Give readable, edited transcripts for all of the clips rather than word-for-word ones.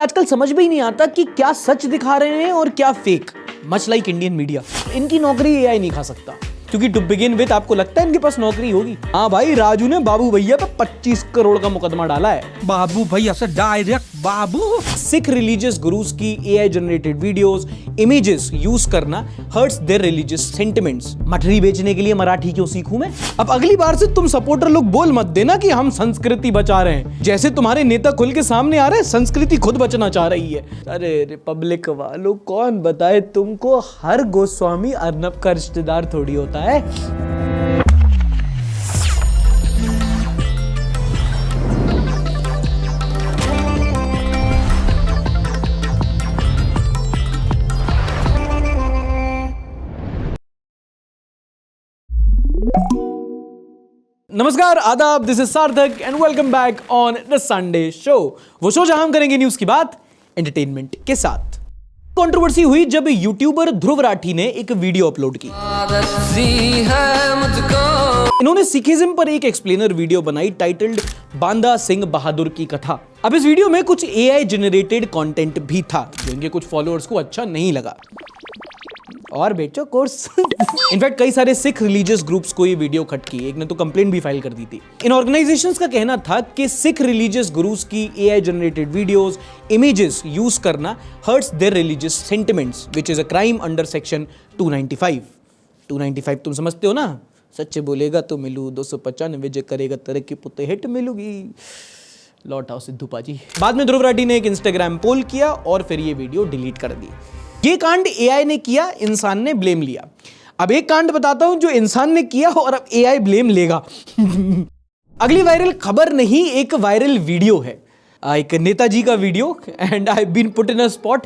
आजकल समझ में ही नहीं आता कि क्या सच दिखा रहे हैं और क्या fake. Much like Indian media, इनकी नौकरी एआई नहीं खा सकता, क्योंकि टू बिगिन विद आपको लगता है इनके पास नौकरी होगी। हाँ भाई, राजू ने बाबू भैया पे 25 करोड़ का मुकदमा डाला है। बाबू भैया से डायरेक्ट बाबू। सिख रिलीजियस गुरुज की AI generated videos, images use करना हर्ट्स देयर रिलीजियस सेंटिमेंट्स। मठरी बेचने के लिए मराठी क्यों सीखूं मैं? अब अगली बार से तुम सपोर्टर लोग बोल मत देना कि हम संस्कृति बचा रहे हैं, जैसे तुम्हारे नेता खुल के सामने आ रहे हैं संस्कृति खुद बचना चाह रही है। अरे रिपब्लिक वालों, कौन बताए तुमको हर गोस्वामी अर्नब का रिश्तेदार थोड़ी होता है। नमस्कार, आदाब, दिस इज सार्थक and welcome back on the Sunday show. वो शो जहां हम करेंगे न्यूज की बात एंटरटेनमेंट के साथ। कंट्रोवर्सी हुई जब यूट्यूबर ध्रुव राठी ने एक वीडियो अपलोड की। इन्होंने सिखिज्म पर एक एक्सप्लेनर वीडियो बनाई टाइटल्ड बांदा सिंह बहादुर की कथा। अब इस वीडियो में कुछ एआई जनरेटेड कंटेंट भी था जो इनके कुछ फॉलोअर्स को अच्छा नहीं लगा और बेचो कोर्स। इनफैक्ट कई सारे सिख रिलीजियस ग्रुप्स को ये वीडियो खटकी, एक ने तो कंप्लेंट भी फाइल कर दी थी। इन ऑर्गेनाइजेशंस का कहना था कि सिख रिलीजियस गुरुज की AI generated videos, images use करना hurts their religious sentiments, which is a crime under section 295। 295 तुम समझते हो ना? सच्चे बोलेगा तो मिलू, 295 जे करेगा तरक्की पुते हिट मिलूगी। लौट आओ सिद्धू पाजी। बाद में ध्रुव राठी ने एक इंस्टाग्राम पोल किया और फिर ये वीडियो डिलीट कर दी। ये कांड एआई ने किया, इंसान ने ब्लेम लिया। अब एक कांड बताता हूं जो इंसान ने किया और अब एआई ब्लेम लेगा। अगली वायरल खबर नहीं, एक वायरल वीडियो है, एक नेताजी का video. And I been put in a spot,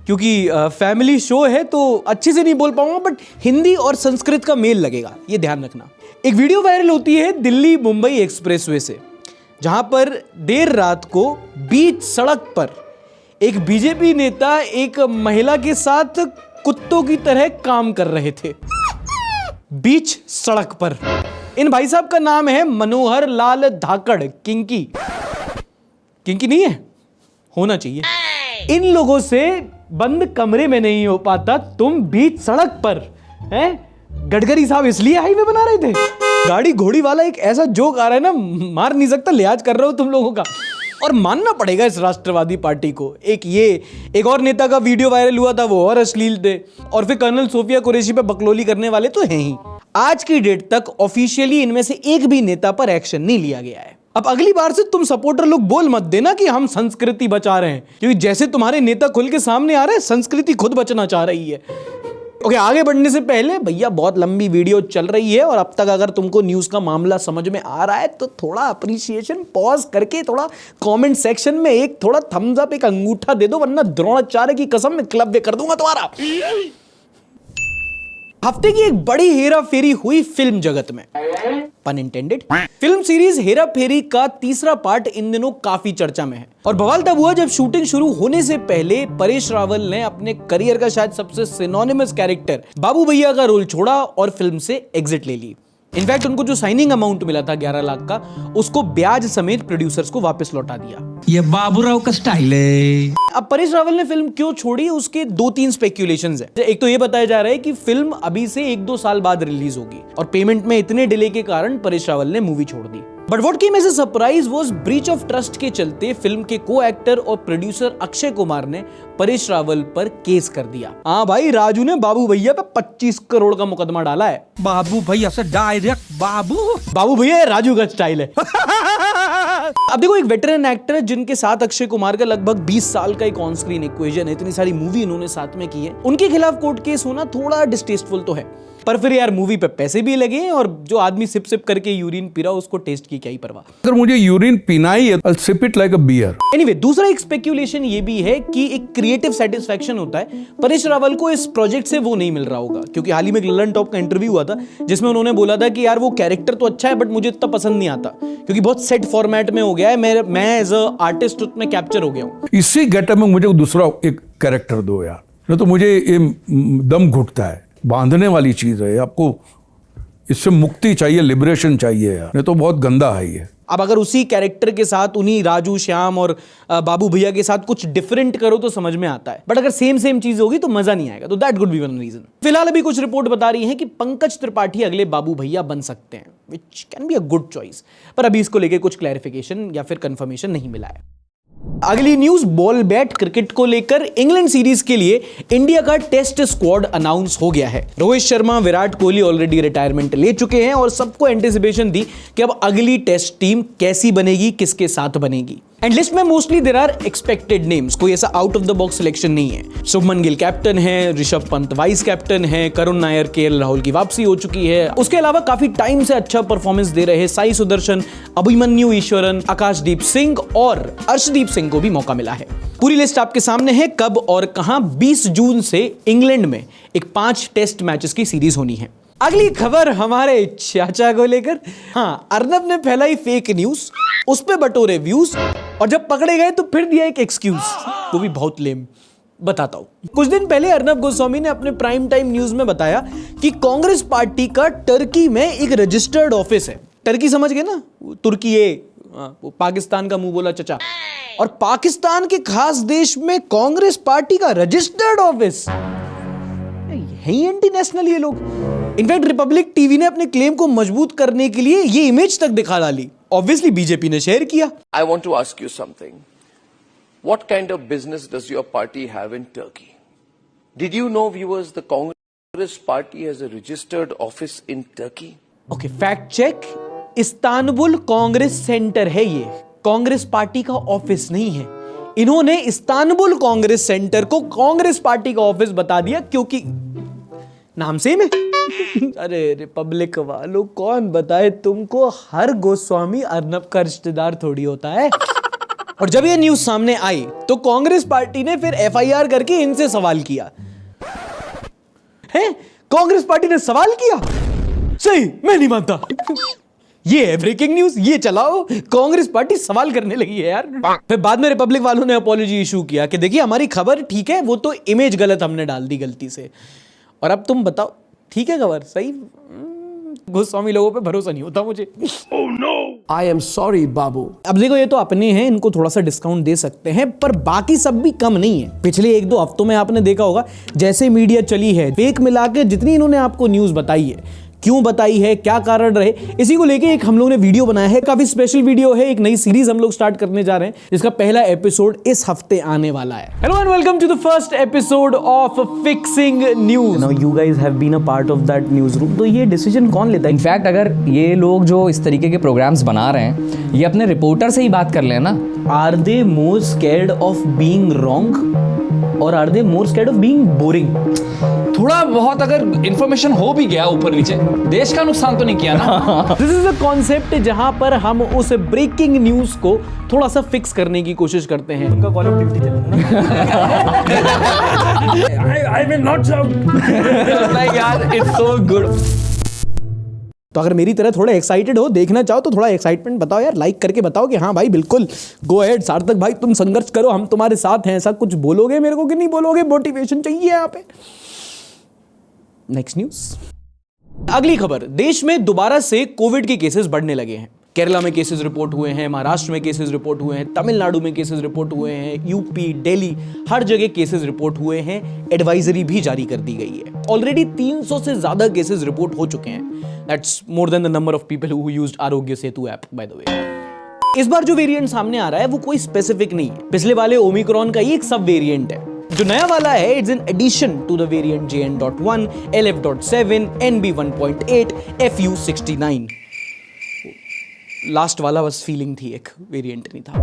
क्योंकि फैमिली शो है तो अच्छे से नहीं बोल पाऊंगा, बट हिंदी और संस्कृत का मेल लगेगा, ये ध्यान रखना। एक वीडियो वायरल होती है दिल्ली मुंबई एक्सप्रेसवे से, जहां पर देर रात को बीच सड़क पर एक बीजेपी नेता एक महिला के साथ कुत्तों की तरह काम कर रहे थे, बीच सड़क पर। इन भाई साहब का नाम है मनोहर लाल धाकड़। किंकी, किंकी नहीं है, होना चाहिए। इन लोगों से बंद कमरे में नहीं हो पाता, तुम बीच सड़क पर हैं। गडकरी साहब इसलिए हाईवे बना रहे थे। गाड़ी घोड़ी वाला एक ऐसा जोक आ रहा है ना, मार नहीं सकता, लिहाज कर रहे हो तुम लोगों का। और मानना पड़ेगा इस राष्ट्रवादी पार्टी को। एक और नेता का वीडियो वायरल हुआ था, वो और अश्लील थे। और फिर कर्नल सोफिया कुरैशी पे बकलोली करने वाले तो हैं ही। आज की डेट तक ऑफिशियली इनमें से एक भी नेता पर एक्शन नहीं लिया गया है। अब अगली बार से तुम सपोर्टर लोग बोल मत देना कि हम संस्कृति बचा रहे हैं, क्योंकि जैसे तुम्हारे नेता खुल के सामने आ रहे हैं संस्कृति खुद बचना चाह रही है। ओके, आगे बढ़ने से पहले भैया बहुत लंबी वीडियो चल रही है और अब तक अगर तुमको न्यूज़ का मामला समझ में आ रहा है तो थोड़ा अप्रिसिएशन पॉज करके थोड़ा कमेंट सेक्शन में एक थोड़ा थम्स अप, एक अंगूठा दे दो, वरना द्रोणाचार्य की कसम में क्लब कर दूंगा तुम्हारा। हफ्ते की एक बड़ी हेरा फेरी हुई फिल्म जगत में, pun intended. Film series Hera Pheri का तीसरा पार्ट इन दिनों काफी चर्चा में है। और बवाल तब हुआ जब शूटिंग शुरू होने से पहले परेश रावल ने अपने करियर का शायद सबसे सिनोनिमस कैरेक्टर बाबू भैया का रोल छोड़ा और फिल्म से एग्जिट ले ली। इनफैक्ट उनको जो साइनिंग अमाउंट मिला था 11 लाख का, उसको ब्याज समेत प्रोड्यूसर्स को वापस लौटा दिया। ये बाबूराव का स्टाइल है। अब परेश रावल ने फिल्म क्यों छोड़ी, उसके 2-3 स्पेक्यूलेशंस है। एक तो ये बताया जा रहा है कि फिल्म अभी से 1-2 साल बाद रिलीज होगी और पेमेंट में इतने डिले के कारण परेश रावल ने मूवी छोड़ दी। But what came as a surprise was breach of trust के चलते फिल्म के को एक्टर और प्रोड्यूसर अक्षय कुमार ने परेश रावल पर केस कर दिया। हाँ भाई, राजू ने बाबू भैया पे 25 करोड़ का मुकदमा डाला है। बाबू भैया से डायरेक्ट बाबू। बाबू भैया राजू का स्टाइल है। अब देखो, एक वेटरन एक्टर जिनके साथ अक्षय कुमार का लगभग 20 साल का एक ऑन स्क्रीन इक्वेशन है, इतनी सारी मूवी इन्होंने साथ में की है, उनके खिलाफ कोर्ट केस होना थोड़ा डिस्टेस्टफुल तो है। पर फिर यार मूवी पे पैसे भी लगे और जो आदमी सिप सिप करके यूरिन पी रहा उसको टेस्ट की क्या ही परवाह। अगर मुझे यूरिन पीना ही है, I'll sip it like a beer। Anyway, दूसरा एक स्पेक्यूलेशन ये भी है कि एक क्रिएटिव सेटिस्फैक्शन होता है। परेश रावल को इस प्रोजेक्ट से वो नहीं मिल रहा होगा, क्योंकि हाल ही में ललन टॉप का इंटरव्यू हुआ था जिसमें उन्होंने बोला था कि यार वो कैरेक्टर तो अच्छा है बट मुझे इतना पसंद नहीं आता, क्योंकि बहुत सेट फॉर्मेट में हो गया है। मैं एज अ आर्टिस्ट उसमें कैप्चर हो गया हूँ। इसी गेटअप में मुझे दूसरा एक कैरेक्टर दो यार, नहीं तो मुझे ये दम घुटता है। बांधने वाली चीज है, आपको इससे मुक्ति चाहिए, लिबरेशन चाहिए यार, नहीं तो बहुत गंदा है ये। अब अगर उसी कैरेक्टर के साथ उन्हीं राजू, श्याम और बाबू भैया के साथ कुछ डिफरेंट करो तो समझ में आता है, बट अगर सेम चीज होगी तो मजा नहीं आएगा। तो that could be one reason. फिलहाल अभी कुछ रिपोर्ट बता रही है कि पंकज त्रिपाठी अगले बाबू भैया बन सकते हैं, which can be a good choice, पर अभी इसको लेके कुछ क्लैरिफिकेशन या फिर कंफर्मेशन नहीं मिला है। अगली न्यूज, बॉल बैट क्रिकेट को लेकर इंग्लैंड सीरीज के लिए इंडिया का टेस्ट स्क्वाड अनाउंस हो गया है। रोहित शर्मा, विराट कोहली ऑलरेडी रिटायरमेंट ले चुके हैं और सबको एंटिसिपेशन थी कि अब अगली टेस्ट टीम कैसी बनेगी, किसके साथ बनेगी। एंड लिस्ट में mostly there are expected names, कोई ऐसा out of the box selection नहीं है। शुभमन गिल कैप्टन है, ऋषभ पंत वाइस कैप्टन है, करुण नायर, केएल राहुल की वापसी हो चुकी है। उसके अलावा काफी टाइम से अच्छा परफॉर्मेंस दे रहे साई सुदर्शन, अभिमन्यु ईश्वरन, आकाशदीप सिंह और अर्शदीप सिंह को भी मौका मिला है। पूरी लिस्ट आपके सामने है। कब और कहां? 20 जून से इंग्लैंड में एक 5 टेस्ट मैचेस की सीरीज होनी है। अगली खबर हमारे चाचा को लेकर। हाँ, अर्नब ने फैलाई फेक न्यूज, उस पे बटोरे व्यूज, और जब पकड़े गए तो फिर दिया एक एक्सक्यूज, वो भी बहुत लेम। बताता हूं। कुछ दिन पहले अर्नब गोस्वामी ने अपने प्राइम टाइम न्यूज में बताया कि कांग्रेस पार्टी का टर्की में एक रजिस्टर्ड ऑफिस है। टर्की समझ गए ना, तुर्की, वो पाकिस्तान का मुंह बोला चचा। और पाकिस्तान के खास देश में कांग्रेस पार्टी का रजिस्टर्ड ऑफिस, यही एंटी नेशनल ये लोग। इनफैक्ट रिपब्लिक टीवी ने अपने क्लेम को मजबूत करने के लिए ये इमेज तक दिखा डाली। ऑब्वियसली बीजेपी ने शेयर किया। I want to ask you something. What kind of business does your party have in Turkey? Did you know, viewers, the Congress party has a registered office in Turkey? Okay, fact check. Istanbul congress centre है ये, Congress party का office नहीं है। इन्होंने Istanbul congress centre को Congress party का office बता दिया क्योंकि नाम सेम है। अरे रिपब्लिक वालों, कौन बताए तुमको, हर गोस्वामी अर्नब का रिश्तेदार थोड़ी होता है। और जब ये न्यूज सामने आई तो कांग्रेस पार्टी ने फिर एफआईआर करके इनसे सवाल किया है। कांग्रेस पार्टी ने सवाल किया, सही, मैं नहीं मानता। ये है ब्रेकिंग न्यूज, ये चलाओ। कांग्रेस पार्टी सवाल करने लगी है यार। फिर बाद में रिपब्लिक वालों ने अपॉलॉजी इशू किया कि देखिए हमारी खबर ठीक है, वो तो इमेज गलत हमने डाल दी गलती से, और अब तुम बताओ ठीक है खबर सही। गोस्वामी लोगों पे भरोसा नहीं होता मुझे। Oh no! I am sorry, बाबू। अब देखो, ये तो अपने हैं, इनको थोड़ा सा डिस्काउंट दे सकते हैं, पर बाकी सब भी कम नहीं है। पिछले 1-2 हफ्तों में आपने देखा होगा जैसे मीडिया चली है, फेक मिला के जितनी इन्होंने आपको न्यूज बताई है, क्यों बताई है, क्या कारण रहे, इसी को लेके एक हम लोग ने वीडियो बनाया है। काफी स्पेशल वीडियो है, एक नई सीरीज हम लोग स्टार्ट करने जा रहे हैं जिसका पहला एपिसोड इस हफ्ते आने वाला है। Hello and welcome to the first episode of fixing news. Now you guys have been a part of that news room. तो ये डिसीजन कौन लेता है? इनफैक्ट अगर ये लोग जो इस तरीके के प्रोग्राम्स बना रहे हैं, ये अपने रिपोर्टर से ही बात कर लें ना। Are they more scared of being wrong और are they more scared of being boring? थोड़ा बहुत अगर इंफॉर्मेशन हो भी गया ऊपर नीचे, देश का नुकसान तो नहीं किया ना। दिस इज अ कॉन्सेप्ट जहां पर हम उस ब्रेकिंग न्यूज को थोड़ा सा फिक्स करने की कोशिश करते हैं। उनका कॉल ऑफ ड्यूटी चलेगा ना। I will not shout। यार, इट्स सो गुड। तो अगर मेरी तरह थोड़ा एक्साइटेड हो, देखना चाहो तो थोड़ा एक्साइटमेंट बताओ यार, लाइक करके बताओ कि हाँ भाई बिल्कुल गो अहेड सार्थक भाई, तुम संघर्ष करो, हम तुम्हारे साथ हैं। ऐसा कुछ बोलोगे मेरे को कि नहीं बोलोगे? मोटिवेशन चाहिए यहाँ पे। नेक्स्ट न्यूज, अगली खबर। देश में दोबारा से कोविड के केसेस बढ़ने लगे हैं। केरला में केसेस रिपोर्ट हुए हैं, महाराष्ट्र में केसेस रिपोर्ट हुए हैं, तमिलनाडु में केसेस रिपोर्ट हुए हैं, यूपी, दिल्ली, हर जगह केसेस रिपोर्ट हुए हैं। एडवाइजरी भी जारी कर दी गई है। ऑलरेडी 300 से ज्यादा केसेस रिपोर्ट हो चुके हैं। That's more than the number of people who used Aarogya Setu app, by the way. इस बार जो वेरिएंट सामने आ रहा है वो कोई स्पेसिफिक नहीं है, पिछले वाले ओमिक्रॉन का ही एक सब वेरिएंट है। जो नया वाला है, it's in addition to the variant JN.1, LF.7, NB1.8, FU69। Last वाला बस फीलिंग थी, एक वेरिएंट नहीं था।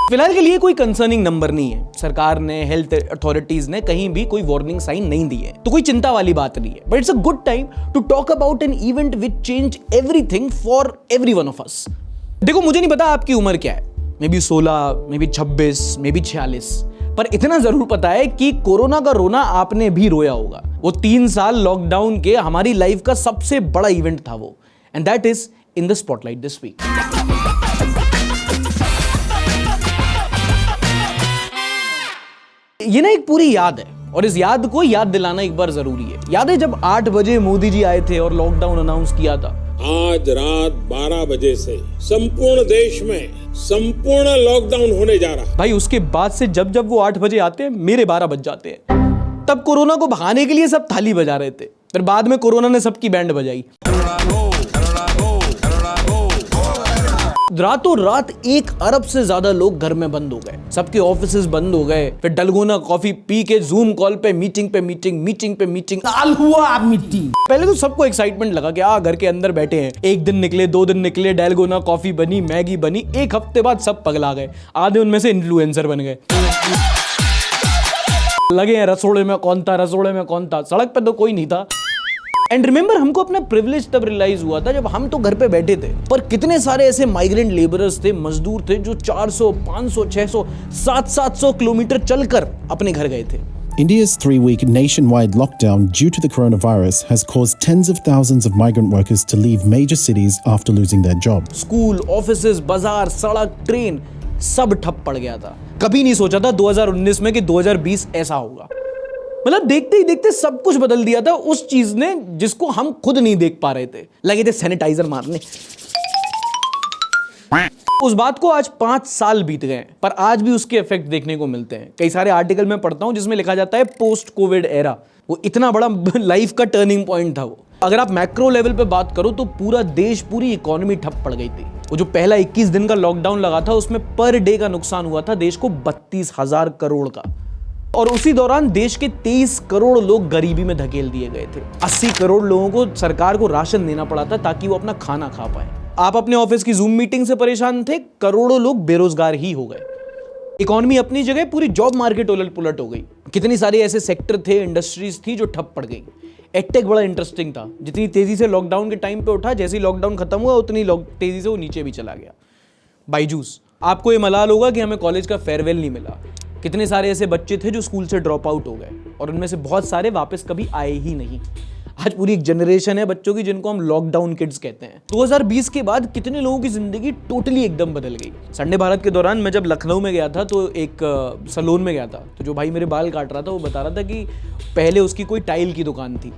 फिलहाल के लिए कोई कंसर्निंग नंबर नहीं है। सरकार ने, हेल्थ अथॉरिटीज ने कहीं भी कोई वार्निंग साइन नहीं दी है, तो कोई चिंता वाली बात नहीं है। But it's a good time to talk about an event which change everything for every one of us. देखो, मुझे नहीं पता आपकी उम्र क्या है, may be 16, may be 26, may be 46, पर इतना जरूर पता है कि कोरोना का रोना आपने भी रोया होगा। वो 3 साल लॉकडाउन के हमारी लाइफ का सबसे बड़ा इवेंट था वो, and that is in the spotlight this week. ये ना एक पूरी याद है, और इस याद को याद दिलाना एक बार जरूरी है। याद है जब 8 बजे मोदी जी आए थे और लॉकडाउन अनाउंस किया था? आज रात 12 बजे से संपूर्ण देश में संपूर्ण लॉकडाउन होने जा रहा है। भाई उसके बाद से जब जब वो 8 बजे आते हैं मेरे 12 बज जाते हैं। तब कोरोना को भगाने के लिए सब थाली बजा रहे थे, फिर बाद में कोरोना ने सबकी बैंड बजाई। रातों रात 1 अरब से ज्यादा लोग घर में बंद हो गए, सबके ऑफिसेज बंद हो गए। फिर डलगोना कॉफी पी के जूम कॉल पे मीटिंग पे मीटिंग साल हुआ मीटिंग। पहले तो सबको एक्साइटमेंट लगा कि घर के अंदर बैठे हैं, 1 दिन निकले 2 दिन निकले, डलगोना कॉफी बनी, मैगी बनी। 1 हफ्ते बाद सब पगला गए, आधे उनमें से इन्फ्लुएंसर बन गए। लगे हैं रसोड़े में कौन था, सड़क पे तो कोई नहीं था। एंड रिमेंबर, हमको अपना प्रिविलेज तब रियलाइज हुआ था जब हम तो घर पे बैठे थे, पर कितने सारे ऐसे माइग्रेंट लेबरर्स थे, मजदूर थे जो 400, 500, 600, 700 किलोमीटर चलकर अपने घर गए थे। India's 3-week nationwide lockdown due to the coronavirus has caused tens of thousands of migrant workers to leave major cities after losing their jobs. School, offices, बाजार, सड़क, ट्रेन सब ठप पड़ गया था। कभी नहीं सोचा था 2019 में कि 2020 ऐसा होगा। मतलब देखते ही देखते सब कुछ बदल दिया था उस चीज ने जिसको हम खुद नहीं देख पा रहे थे। लगे थे सैनिटाइजर मारने। उस बात को आज 5 साल बीत गए, पर आज भी उसके इफेक्ट देखने को मिलते हैं। कई सारे आर्टिकल में पढ़ता हूं जिसमें लिखा जाता है पोस्ट कोविड एरा। वो इतना बड़ा लाइफ का टर्निंग पॉइंट था वो। अगर आप मैक्रो लेवल पे बात करो तो पूरा देश, पूरी इकोनॉमी ठप पड़ गई थी। वो जो पहला 21 दिन का लॉकडाउन लगा था उसमें पर डे का नुकसान हुआ था देश को 32,000 करोड़ का। और उसी दौरान देश के 23 करोड़ लोग गरीबी में धकेल दिए गए थे। 80 करोड़ लोगों को सरकार को राशन देना पड़ा था ताकि वो अपना खाना खा पाए। आप अपने ऑफिस की जूम मीटिंग से परेशान थे, करोड़ों लोग बेरोजगार ही हो गए। इकोनॉमी अपनी जगह, पूरी जॉब मार्केट उलट पुलट हो गई। कितनी सारे ऐसे सेक्टर थे, इंडस्ट्रीज थी जो ठप पड़ गई। एडटेक बड़ा इंटरेस्टिंग था, जितनी तेजी से लॉकडाउन के टाइम पे उठा, जैसे ही लॉकडाउन खत्म हुआ उतनी तेजी से वो नीचे भी चला गया। बायजूस, आपको ये मलाल होगा कि हमें कॉलेज का फेयरवेल नहीं मिला। कितने सारे ऐसे बच्चे थे जो स्कूल से ड्रॉप आउट हो गए और उनमें से बहुत सारे वापस कभी आए ही नहीं। आज पूरी एक जनरेशन है बच्चों की जिनको हम लॉकडाउन किड्स कहते हैं। 2020 के बाद कितने लोगों की जिंदगी टोटली एकदम बदल गई। संडे भारत के दौरान मैं जब लखनऊ में गया था तो एक सैलून में गया था, तो जो भाई मेरे बाल काट रहा था वो बता रहा था कि पहले उसकी कोई टाइल की दुकान थी,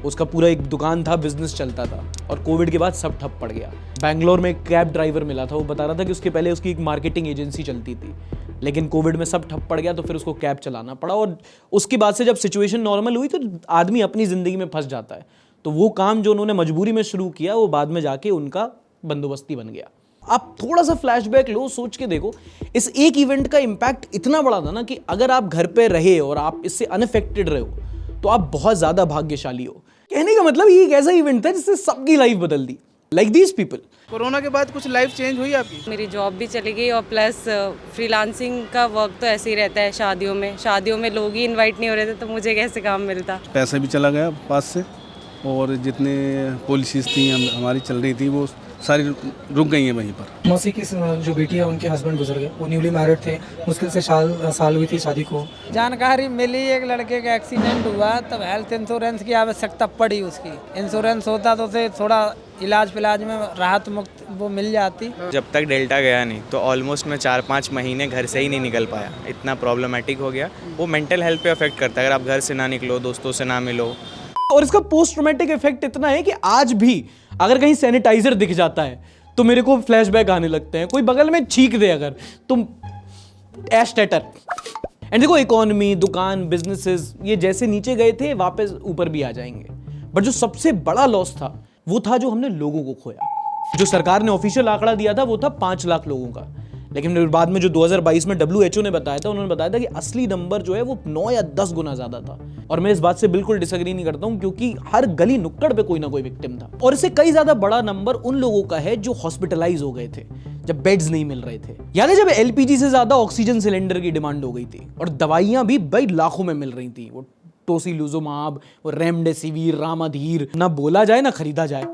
उसका पूरा एक दुकान था, बिजनेस चलता था, और कोविड के बाद सब ठप पड़ गया। बैंगलोर में एक कैब ड्राइवर मिला था, वो बता रहा था कि उसके पहले उसकी एक मार्केटिंग एजेंसी चलती थी, लेकिन कोविड में सब ठप पड़ गया तो फिर उसको कैब चलाना पड़ा। और उसके बाद से जब सिचुएशन नॉर्मल हुई तो आदमी अपनी ज़िंदगी में फंस जाता है, तो वो काम जो उन्होंने मजबूरी में शुरू किया वो बाद में जाके उनका बंदोबस्ती बन गया। आप थोड़ा सा फ्लैशबैक लो, सोच के देखो, इस एक इवेंट का इम्पैक्ट इतना बड़ा था ना कि अगर आप घर पे रहे और आप इससे अनअफेक्टेड रहे हो तो आप बहुत ज़्यादा भाग्यशाली हो। कहने का मतलब ये एक ऐसा इवेंट था जिससे सबकी लाइफ बदल दी, लाइक दीज पीपल। कोरोना के बाद कुछ लाइफ चेंज हुई आपकी? मेरी जॉब भी चली गई और प्लस फ्रीलांसिंग का वर्क तो ऐसे ही रहता है। शादियों में लोग ही इनवाइट नहीं हो रहे थे तो मुझे कैसे काम मिलता। पैसा भी चला गया पास से, और जितने पॉलिसीज थी हमारी चल रही थी वो सारी रुक गई हैं वहीं पर। मौसी की जो बेटी है उनके हस्बैंड गुजर गए, वो न्यूली मैरिड थे, मुश्किल से साल हुई थी शादी को। जानकारी मिली एक लड़के का एक्सीडेंट हुआ तब हेल्थ इंश्योरेंस की आवश्यकता पड़ी। उसकी इंश्योरेंस होता तो उसे थोड़ा इलाज में राहत मुक्त वो मिल जाती। जब तक डेल्टा गया नहीं तो ऑलमोस्ट मैं 4-5 महीने घर से ही नहीं निकल पाया, इतना प्रॉब्लमेटिक हो गया। वो मेंटल हेल्थ पे अफेक्ट करता है अगर आप घर से ना निकलो, दोस्तों से ना मिलो। और इसका पोस्ट ट्रॉमेटिक इफेक्ट इतना है कि आज भी अगर कहीं सैनिटाइजर दिख जाता है तो मेरे को फ्लैशबैक आने लगते हैं। कोई बगल में छींक दे अगर तुम एस्टेटर। एंड देखो, इकोनॉमी, दुकान, बिजनेसेस ये जैसे नीचे गए थे वापस ऊपर भी आ जाएंगे। बट जो सबसे बड़ा लॉस था वो था जो हमने लोगों को खोया। जो सरकार ने ऑफिशियल आंकड़ा दिया था वो था 5 लाख लोगों का, लेकिन बाद में जो 2022 में WHO ने बताया था, उन्होंने बताया था कि असली नंबर जो है वो 9 या 10 गुना ज्यादा था। और मैं इस बात से बिल्कुल डिसएग्री नहीं करता हूं क्योंकि हर गली नुक्कड़ पे कोई ना कोई विक्टिम था। और इससे कई ज्यादा बड़ा नंबर उन लोगों का है जो हॉस्पिटलाइज हो गए थे जब बेड्स नहीं मिल रहे थे, यानी जब LPG से ज्यादा ऑक्सीजन सिलेंडर की डिमांड हो गई थी और दवाइयां भी बड़ी लाखों में मिल रही थी। वो टोसिलुजुमाब, वो रेमडेसिविर, रामाधीर, ना बोला जाए ना खरीदा जाए।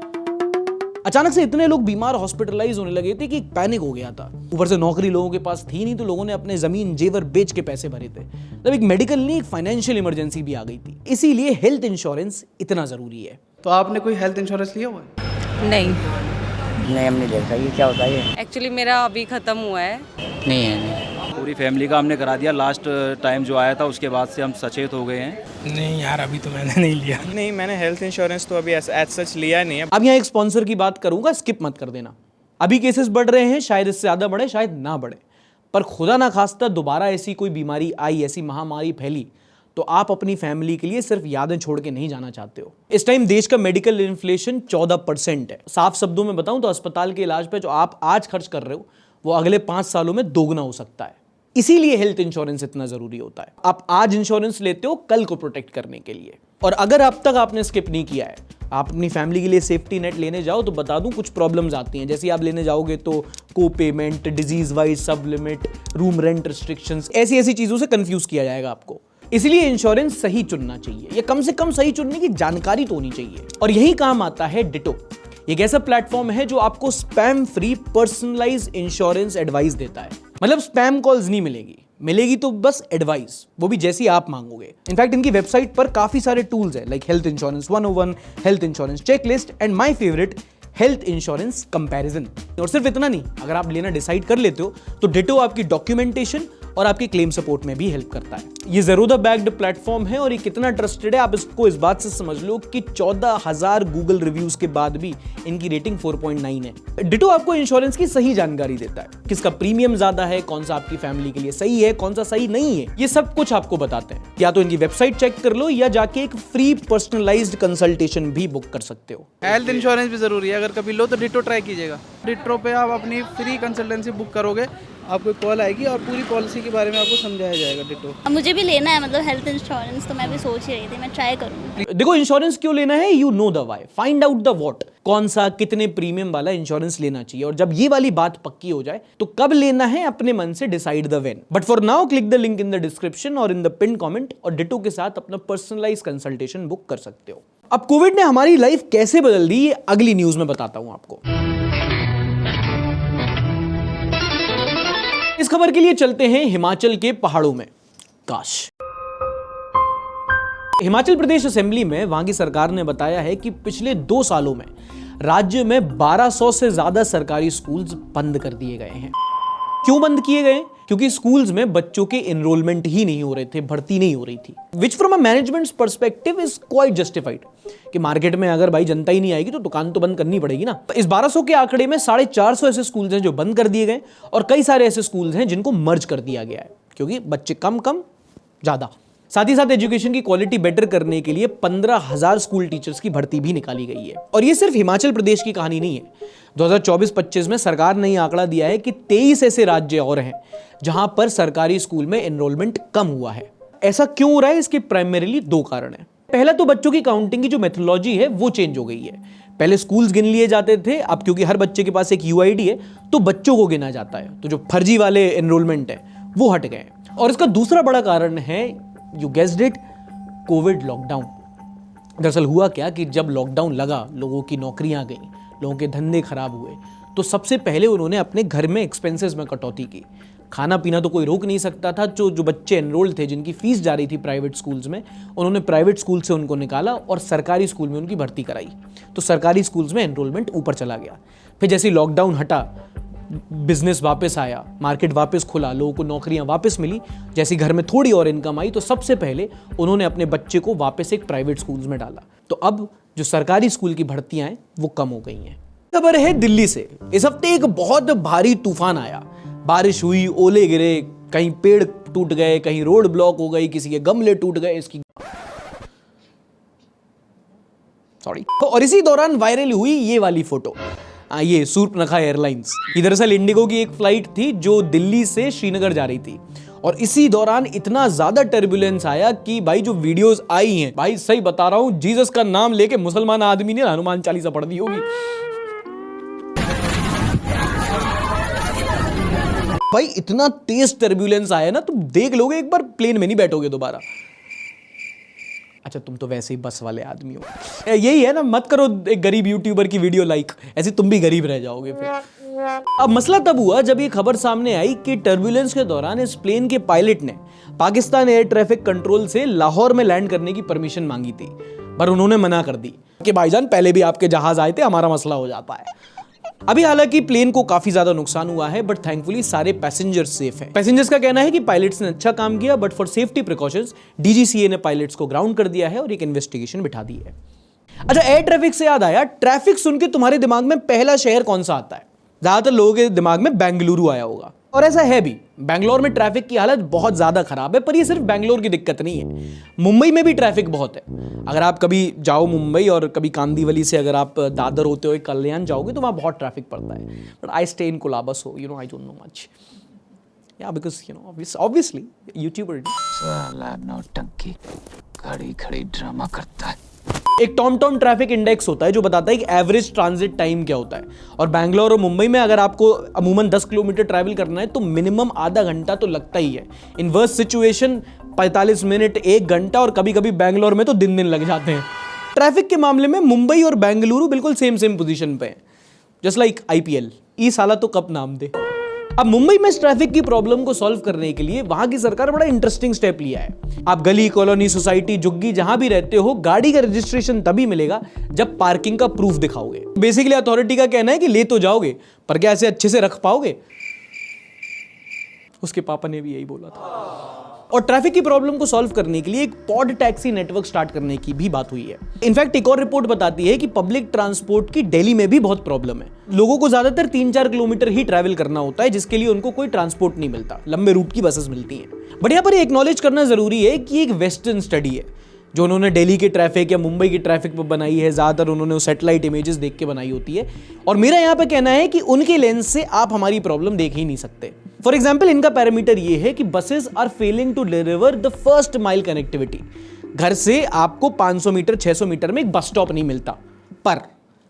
अचानक से इतने लोग बीमार, हॉस्पिटलाइज होने लगे थे कि पैनिक हो गया था। ऊपर से नौकरी लोगों के पास थी नहीं तो लोगों ने अपने जमीन जेवर बेच के पैसे भरे थे। तब एक मेडिकल नहीं, एक फाइनेंशियल इमरजेंसी भी आ गई थी। इसीलिए हेल्थ इंश्योरेंस इतना जरूरी है। तो आपने कोई हेल्थ इंश्योरेंस लिया हुआ है? नहीं, हमने देखा ये क्या होता है। एक्चुअली मेरा अभी खत्म हुआ है। नहीं है। पूरी फैमिली का हमने करा दिया। लास्ट टाइम जो आया था उसके बाद से हम सचेत हो गए हैं। नहीं यार, अभी तो मैंने नहीं लिया। नहीं, मैंने हेल्थ इंश्योरेंस तो अभी एज सच लिया नहीं है। अब यहाँ एक स्पॉन्सर की बात करूंगा, स्किप मत कर देना। अभी केसेस बढ़ रहे हैं, शायद इससे ज्यादा बढ़े, शायद ना बढ़े, पर खुदा ना खास्ता दोबारा ऐसी कोई बीमारी आई, ऐसी महामारी फैली, तो आप अपनी फैमिली के लिए सिर्फ यादें छोड़ के नहीं जाना चाहते हो। इस टाइम देश का मेडिकल इन्फ्लेशन 14% है। साफ शब्दों में बताऊं तो अस्पताल के इलाज पे जो आप आज खर्च कर रहे हो वो अगले 5 सालों में दोगुना हो सकता है। इसीलिए हेल्थ इंश्योरेंस इतना जरूरी होता है। आप आज इंश्योरेंस लेते हो कल को प्रोटेक्ट करने के लिए। और अगर अब तक आपने स्किप नहीं किया है, आप अपनी फैमिली के लिए सेफ्टी नेट लेने जाओ तो बता दूं कुछ प्रॉब्लम्स आती हैं। जैसे आप लेने जाओगे तो को पेमेंट, डिजीज वाइज सब लिमिट, रूम रेंट रिस्ट्रिक्शंस, ऐसी चीजों से कंफ्यूज किया जाएगा आपको। इसलिए इंश्योरेंस सही चुनना चाहिए, या कम से कम सही चुनने की जानकारी तो होनी चाहिए। और यही काम आता है डिटो। एक ऐसा प्लेटफॉर्म है जो आपको spam free personalised insurance advice देता है। मतलब स्पैम कॉल्स नहीं मिलेगी तो बस एडवाइस, वो भी जैसी आप मांगोगे। इनफैक्ट इनकी वेबसाइट पर काफी सारे टूल्स हैं, like health insurance 101, health insurance checklist and my favourite health insurance comparison. और सिर्फ इतना नहीं, अगर आप लेना डिसाइड कर लेते हो तो डिटो आपकी डॉक्यूमेंटेशन और आपके क्लेम सपोर्ट में भी हेल्प करता है। ये ज़ेरोधा बैक्ड प्लेटफॉर्म है और ये कितना ट्रस्टेड है आप इसको इस बात से समझ लो कि 14,000 गूगल रिव्यूज के बाद भी इनकी रेटिंग 4.9 है। डिटो आपको इंश्योरेंस की सही जानकारी देता है, किसका प्रीमियम ज्यादा है, कौन सा आपकी फैमिली के लिए सही है, कौन सा सही नहीं है, ये सब कुछ आपको बताते हैं। या तो इनकी वेबसाइट चेक कर लो या जाके एक फ्री पर्सनलाइज्ड कंसल्टेशन भी बुक कर सकते हो। हेल्थ इंश्योरेंस भी जरूरी है, अगर कभी लो तो डिटो ट्राई कीजिएगा। डिटो पे आप अपनी फ्री कंसल्टेंसी बुक करोगे, आपको कॉल आएगी और पूरी पॉलिसी के बारे में आपको समझाया जाएगा। डिटो मुझे भी लेना है, मतलब हेल्थ इंश्योरेंस, तो मैं भी सोच ही रही थी मैं ट्राई करूंगी। देखो इंश्योरेंस क्यों लेना है, you know the why, find out the what. कौन सा कितने प्रीमियम वाला इंश्योरेंस लेना चाहिए, और जब ये वाली बात पक्की हो जाए तो कब लेना है अपने मन से decide the when. But for now click the link in the description और इन द पिन कमेंट और डिटो के साथ अपना पर्सनलाइज्ड कंसल्टेशन बुक कर सकते हो। अब कोविड ने हमारी लाइफ कैसे बदल दी, ये अगली न्यूज में बताता हूं आपको। इस खबर के लिए चलते हैं हिमाचल के पहाड़ों में। काश। हिमाचल प्रदेश असेंबली में वहां की सरकार ने बताया है कि पिछले 2 सालों में राज्य में 1200 से ज्यादा सरकारी स्कूल्स बंद कर दिए गए हैं। क्यों बंद किए गए? क्योंकि स्कूल्स में बच्चों के एनरोलमेंट ही नहीं हो रहे थे, भर्ती नहीं हो रही थी, which from a management perspective is quite justified. कि मार्केट में अगर भाई जनता ही नहीं आएगी तो दुकान तो बंद करनी पड़ेगी ना। इस 1200 के आंकड़े में 450 ऐसे स्कूल्स हैं जो बंद कर दिए गए और कई सारे ऐसे स्कूल्स हैं जिनको मर्ज कर दिया गया है, क्योंकि बच्चे कम ज्यादा। साथ ही साथ एजुकेशन की क्वालिटी बेटर करने के लिए 15,000 स्कूल टीचर्स की भर्ती भी निकाली गई है। और ये सिर्फ हिमाचल प्रदेश की कहानी नहीं है। 2024-25 में सरकार ने यह आंकड़ा दिया है कि 23 ऐसे राज्य और हैं जहां पर सरकारी स्कूल में एनरोलमेंट कम हुआ है। ऐसा क्यों हो रहा है? इसके प्राइमरीली 2 कारण हैं। पहला तो बच्चों की काउंटिंग की जो मेथोडोलॉजी है वो चेंज हो गई है। पहले स्कूल्स गिन लिए जाते थे, अब क्योंकि हर बच्चे के पास एक यूआईडी है तो बच्चों को गिना जाता है, तो जो फर्जी वाले एनरोलमेंट है वो हट गए। और इसका दूसरा बड़ा कारण है, you guessed it, Covid lockdown. दरअसल हुआ क्या कि जब लॉकडाउन लगा, लोगों की नौकरियां गई, लोगों के धंधे खराब हुए, तो सबसे पहले उन्होंने अपने घर में एक्सपेंसेस में कटौती की। खाना पीना तो कोई रोक नहीं सकता था। जो बच्चे एनरोल्ड थे, जिनकी फीस जा रही थी प्राइवेट स्कूल्स में, उन्होंने प्राइवेट स्कूल से उनको निकाला और सरकारी स्कूल में उनकी भर्ती कराई। तो सरकारी स्कूल्स में एनरोलमेंट ऊपर चला गया। फिर जैसे लॉकडाउन हटा, बिजनेस वापस आया, मार्केट वापस खुला, लोगों को नौकरियां वापस मिली, जैसे घर में थोड़ी और इनकम आई तो सबसे पहले उन्होंने अपने बच्चे को वापस एक प्राइवेट स्कूल्स में डाला। तो अब जो सरकारी स्कूल की भर्तियां हैं वो कम हो गई हैं। खबर है दिल्ली से। इस हफ्ते एक बहुत भारी तूफान आया, बारिश हुई, ओले गिरे, कहीं पेड़ टूट गए, कहीं रोड ब्लॉक हो गई, किसी के गमले टूट गए, और इसी दौरान वायरल हुई ये वाली फोटो। ये सूर्पनखा एयरलाइंस की दरअसल इंडिगो की एक फ्लाइट थी जो दिल्ली से श्रीनगर जा रही थी, और इसी दौरान इतना ज्यादा टर्बुलेंस आया कि भाई जो वीडियोस आई हैं, भाई सही बता रहा हूं, जीसस का नाम लेके मुसलमान आदमी ने हनुमान चालीसा पढ़ दी होगी। भाई इतना तेज टर्बुलेंस आया ना, तुम देख लोगे एक बार, प्लेन में नहीं बैठोगे दोबारा। अच्छा तुम तो वैसे ही बस वाले आदमी हो। यही है ना, मत करो एक गरीब यूट्यूबर की वीडियो लाइक, ऐसे तुम भी गरीब रह जाओगे फिर। अब मसला तब हुआ जब ये खबर सामने आई कि टर्बुलेंस के दौरान इस प्लेन के पायलट ने पाकिस्तान एयर ट्रैफिक कंट्रोल से लाहौर में लैंड करने की परमिशन मांगी थी, पर उन्होंने मना कर दी कि भाईजान पहले भी आपके जहाज आए थे, हमारा मसला हो जाता है। अभी हालांकि प्लेन को काफी ज्यादा नुकसान हुआ है, बट थैंकफुली सारे पैसेंजर्स सेफ हैं। पैसेंजर्स का कहना है कि पायलट्स ने अच्छा काम किया, but for safety precautions DGCA ने पायलट्स को ग्राउंड कर दिया है और एक इन्वेस्टिगेशन बिठा दी है। अच्छा, एयर ट्रैफिक से याद आया, ट्रैफिक सुन के तुम्हारे दिमाग में पहला शहर कौन सा आता है? ज्यादातर लोगों के दिमाग में बेंगलुरु आया होगा, और ऐसा है भी। बेंगलोर में ट्रैफिक की हालत बहुत ज्यादा खराब है, पर ये सिर्फ बेंगलोर की दिक्कत नहीं है, मुंबई में भी ट्रैफिक बहुत है। अगर आप कभी जाओ मुंबई और कभी कांदीवली से अगर आप दादर होते हुए कल्याण जाओगे तो वहां बहुत ट्रैफिक पड़ता है। But I stay in Colaba, so you know I don't know much, या because you know obviously YouTuber. साला नौटंकी खड़ी खड़ी ड्रामा करता है। एक टॉम ट्रैफिक इंडेक्स होता है जो बताता है कि एवरेज ट्रांजिट टाइम क्या होता है, और बैंगलोर और मुंबई में अगर आपको अमूमन 10 किलोमीटर ट्रैवल करना है तो मिनिमम आधा घंटा तो लगता ही है। इन वर्स्ट सिचुएशन 45 मिनट, 1 घंटा, और कभी कभी बैंगलोर में तो दिन लग जाते हैं। ट्रैफिक के मामले में मुंबई और बेंगलुरु बिल्कुल सेम पोजीशन पे हैं, जस्ट लाइक IPL। ई साला तो कप नाम दे। अब मुंबई में इस ट्रैफिक की प्रॉब्लम को सॉल्व करने के लिए वहां की सरकार बड़ा इंटरेस्टिंग स्टेप लिया है। आप गली, कॉलोनी, सोसाइटी, झुग्गी जहां भी रहते हो, गाड़ी का रजिस्ट्रेशन तभी मिलेगा जब पार्किंग का प्रूफ दिखाओगे। बेसिकली अथॉरिटी का कहना है कि ले तो जाओगे, पर क्या ऐसे अच्छे से रख पाओगे? उसके पापा ने भी यही बोला था। और ट्रैफिक की प्रॉब्लम को सॉल्व करने के लिए एक पॉड टैक्सी नेटवर्क स्टार्ट करने की भी बात हुई है। इनफैक्ट एक और रिपोर्ट बताती है कि पब्लिक ट्रांसपोर्ट की दिल्ली में भी बहुत प्रॉब्लम है। लोगों को ज्यादातर 3-4 किलोमीटर ही ट्रैवल करना होता है, जिसके लिए उनको कोई ट्रांसपोर्ट नहीं मिलता, लंबे रूट की बसेस मिलती हैं। बट यहाँ पर एक्नॉलेज करना जरूरी है कि एक वेस्टर्न स्टडी है जो उन्होंने दिल्ली के ट्रैफिक या मुंबई के ट्रैफिक पर बनाई है। ज्यादातर उन्होंने सैटेलाइट इमेजेस देख के बनाई होती है, और मेरा यहाँ पे कहना है कि उनके लेंस से आप हमारी प्रॉब्लम देख ही नहीं सकते। फॉर एग्जाम्पल, इनका पैरामीटर ये है कि buses are failing to deliver the first mile connectivity. घर से आपको 500 मीटर 600 मीटर में एक बस स्टॉप नहीं मिलता, पर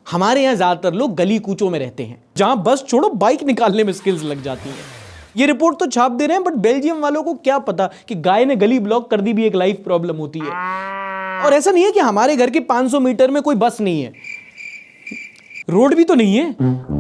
हमारे यहाँ ज्यादातर लोग गली कूचों में रहते हैं जहां बस छोड़ो बाइक निकालने में स्किल्स लग जाती हैं। ये रिपोर्ट तो छाप दे रहे हैं, बट बेल्जियम वालों को क्या पता कि गाय ने गली ब्लॉक कर दी भी एक लाइफ प्रॉब्लम होती है। और ऐसा नहीं है कि हमारे घर के 500 मीटर में कोई बस नहीं है, रोड भी तो नहीं है।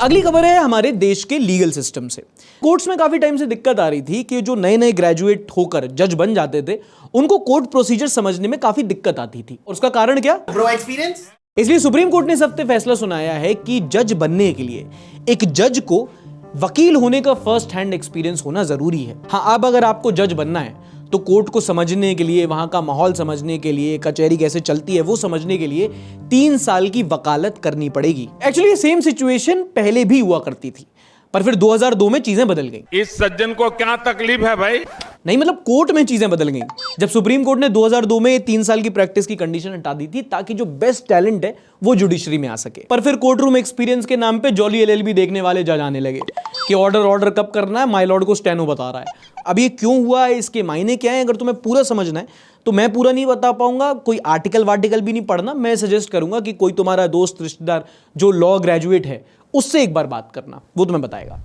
अगली खबर है हमारे देश के लीगल सिस्टम से। कोर्ट्स में काफी टाइम से दिक्कत आ रही थी कि जो नए ग्रेजुएट होकर जज बन जाते थे, उनको कोर्ट प्रोसीजर समझने में काफी दिक्कत आती थी। और उसका कारण क्या? Bro experience. इसलिए सुप्रीम कोर्ट ने इस हफ्ते फैसला सुनाया है कि जज बनने के लिए एक जज को वकील होने का फर्स्ट हैंड एक्सपीरियंस होना जरूरी है। हाँ, अब अगर आपको जज बनना है तो कोर्ट को समझने के लिए, वहां का माहौल समझने के लिए, कचहरी कैसे चलती है वो समझने के लिए 3 साल की वकालत करनी पड़ेगी। एक्चुअली सेम सिचुएशन पहले भी हुआ करती थी, पर फिर 2002 में चीजें बदल गई। इस सज्जन को क्या तकलीफ है भाई? नहीं, मतलब कोर्ट में चीजें बदल गई जब सुप्रीम कोर्ट ने 2002 में 3 साल की प्रैक्टिस की कंडीशन हटा दी थी, ताकि जो बेस्ट टैलेंट है वो जुडिशरी में आ सके। पर फिर कोर्ट रूम एक्सपीरियंस के नाम पे जॉली LLB देखने वाले जज आने लगे कि ऑर्डर कब करना है, माय लॉर्ड को स्टेनो बता रहा है। अब ये क्यों हुआ है, इसके मायने क्या है, अगर तुम्हें पूरा समझना है तो मैं पूरा नहीं बता पाऊंगा, कोई आर्टिकल वार्टिकल भी नहीं पढ़ना। मैं सजेस्ट करूंगा कि कोई तुम्हारा दोस्त रिश्तेदार जो लॉ ग्रेजुएट है उससे एक बार बात करना, वो तुम्हें बताएगा।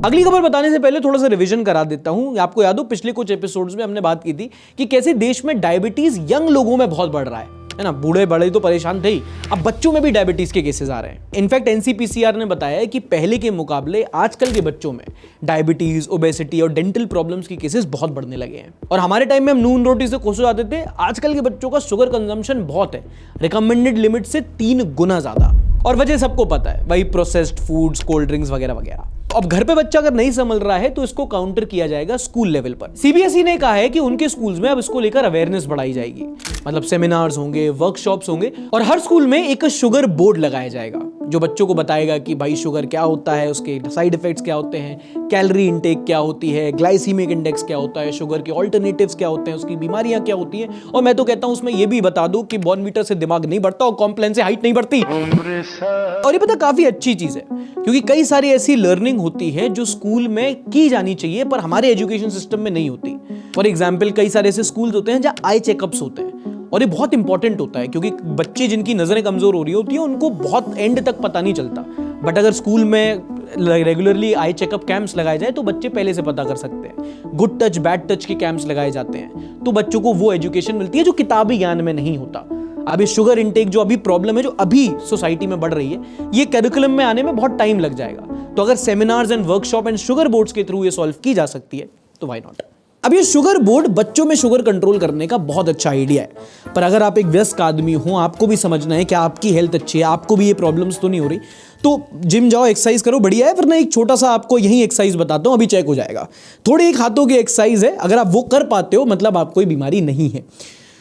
अगली खबर बताने से पहले थोड़ा सा रिवीजन करा देता हूं। आपको याद हो पिछले कुछ एपिसोड्स में हमने बात की थी कि कैसे देश में डायबिटीज यंग लोगों में बहुत बढ़ रहा है ना। बूढ़े बड़े तो परेशान थे ही, अब बच्चों में भी डायबिटीज के केसेस आ रहे हैं। इनफैक्ट NCPCR ने बताया है कि पहले के मुकाबले आजकल के बच्चों में डायबिटीज, ओबेसिटी और डेंटल प्रॉब्लम्स के केसेस बहुत बढ़ने लगे हैं। और हमारे टाइम में हम नून रोटी से खुश हो जाते थे, आजकल के बच्चों का शुगर कंजम्पशन बहुत है, रिकमेंडेड लिमिट से 3 गुना ज्यादा। और वजह सबको पता है, वही प्रोसेस्ड फूड्स, कोल्ड ड्रिंक्स वगैरह वगैरह। अब घर पे बच्चा अगर नहीं संभल रहा है तो इसको काउंटर किया जाएगा स्कूल लेवल पर। CBSE ने कहा है कि उनके स्कूल्स में अब इसको लेकर अवेयरनेस बढ़ाई जाएगी, मतलब सेमिनार्स होंगे, वर्कशॉप्स होंगे, और हर स्कूल में एक शुगर बोर्ड लगाया जाएगा जो बच्चों को बताएगा कि भाई शुगर क्या होता है, उसके साइड इफेक्ट्स क्या होते हैं, कैलोरी इनटेक क्या होती है, ग्लाइसीमिक इंडेक्स क्या होता है, शुगर के ऑल्टरनेटिव्स क्या होते हैं, उसकी बीमारियां क्या होती हैं। और मैं तो कहता हूं उसमें यह भी बता दो कि बॉर्नवीटा से दिमाग नहीं बढ़ता और कॉम्प्लेन से हाइट नहीं बढ़ती। और ये पता काफी अच्छी चीज है, क्योंकि कई सारी ऐसी लर्निंग होती है जो स्कूल में की जानी चाहिए पर हमारे एजुकेशन सिस्टम में नहीं होती। फॉर एग्जाम्पल, कई सारे ऐसे स्कूल्स होते हैं जहां आई चेकअप्स होते हैं, और ये बहुत इंपॉर्टेंट होता है क्योंकि बच्चे जिनकी नजरें कमजोर हो रही होती है उनको बहुत एंड तक पता नहीं चलता। बट अगर स्कूल में रेगुलरली आई चेकअप कैंप्स लगाए जाए तो बच्चे पहले से पता कर सकते हैं। गुड टच बैड टच के कैंप्स लगाए जाते हैं तो बच्चों को वो एजुकेशन मिलती है जो किताबी ज्ञान में नहीं होता। अब ये शुगर इंटेक जो अभी प्रॉब्लम है, जो अभी सोसाइटी में बढ़ रही है, ये करिकुलम में आने में बहुत टाइम लग जाएगा। तो अगर seminars and workshop and sugar boards के थ्रू ये सॉल्व की जा सकती है तो व्हाई नॉट। अब ये शुगर बोर्ड बच्चों में शुगर कंट्रोल करने का बहुत अच्छा आइडिया है, पर अगर आप एक व्यस्क आदमी हो, आपको भी समझना है कि आपकी हेल्थ अच्छी है, आपको भी ये प्रॉब्लम्स तो नहीं हो रही, तो जिम जाओ, एक्सरसाइज करो, बढ़िया है। वरना एक छोटा सा आपको यही एक्सरसाइज बताता हूं, अभी चेक हो जाएगा। थोड़े एक हाथों की एक्सरसाइज है, अगर आप वो कर पाते हो मतलब आपको कोई बीमारी नहीं है।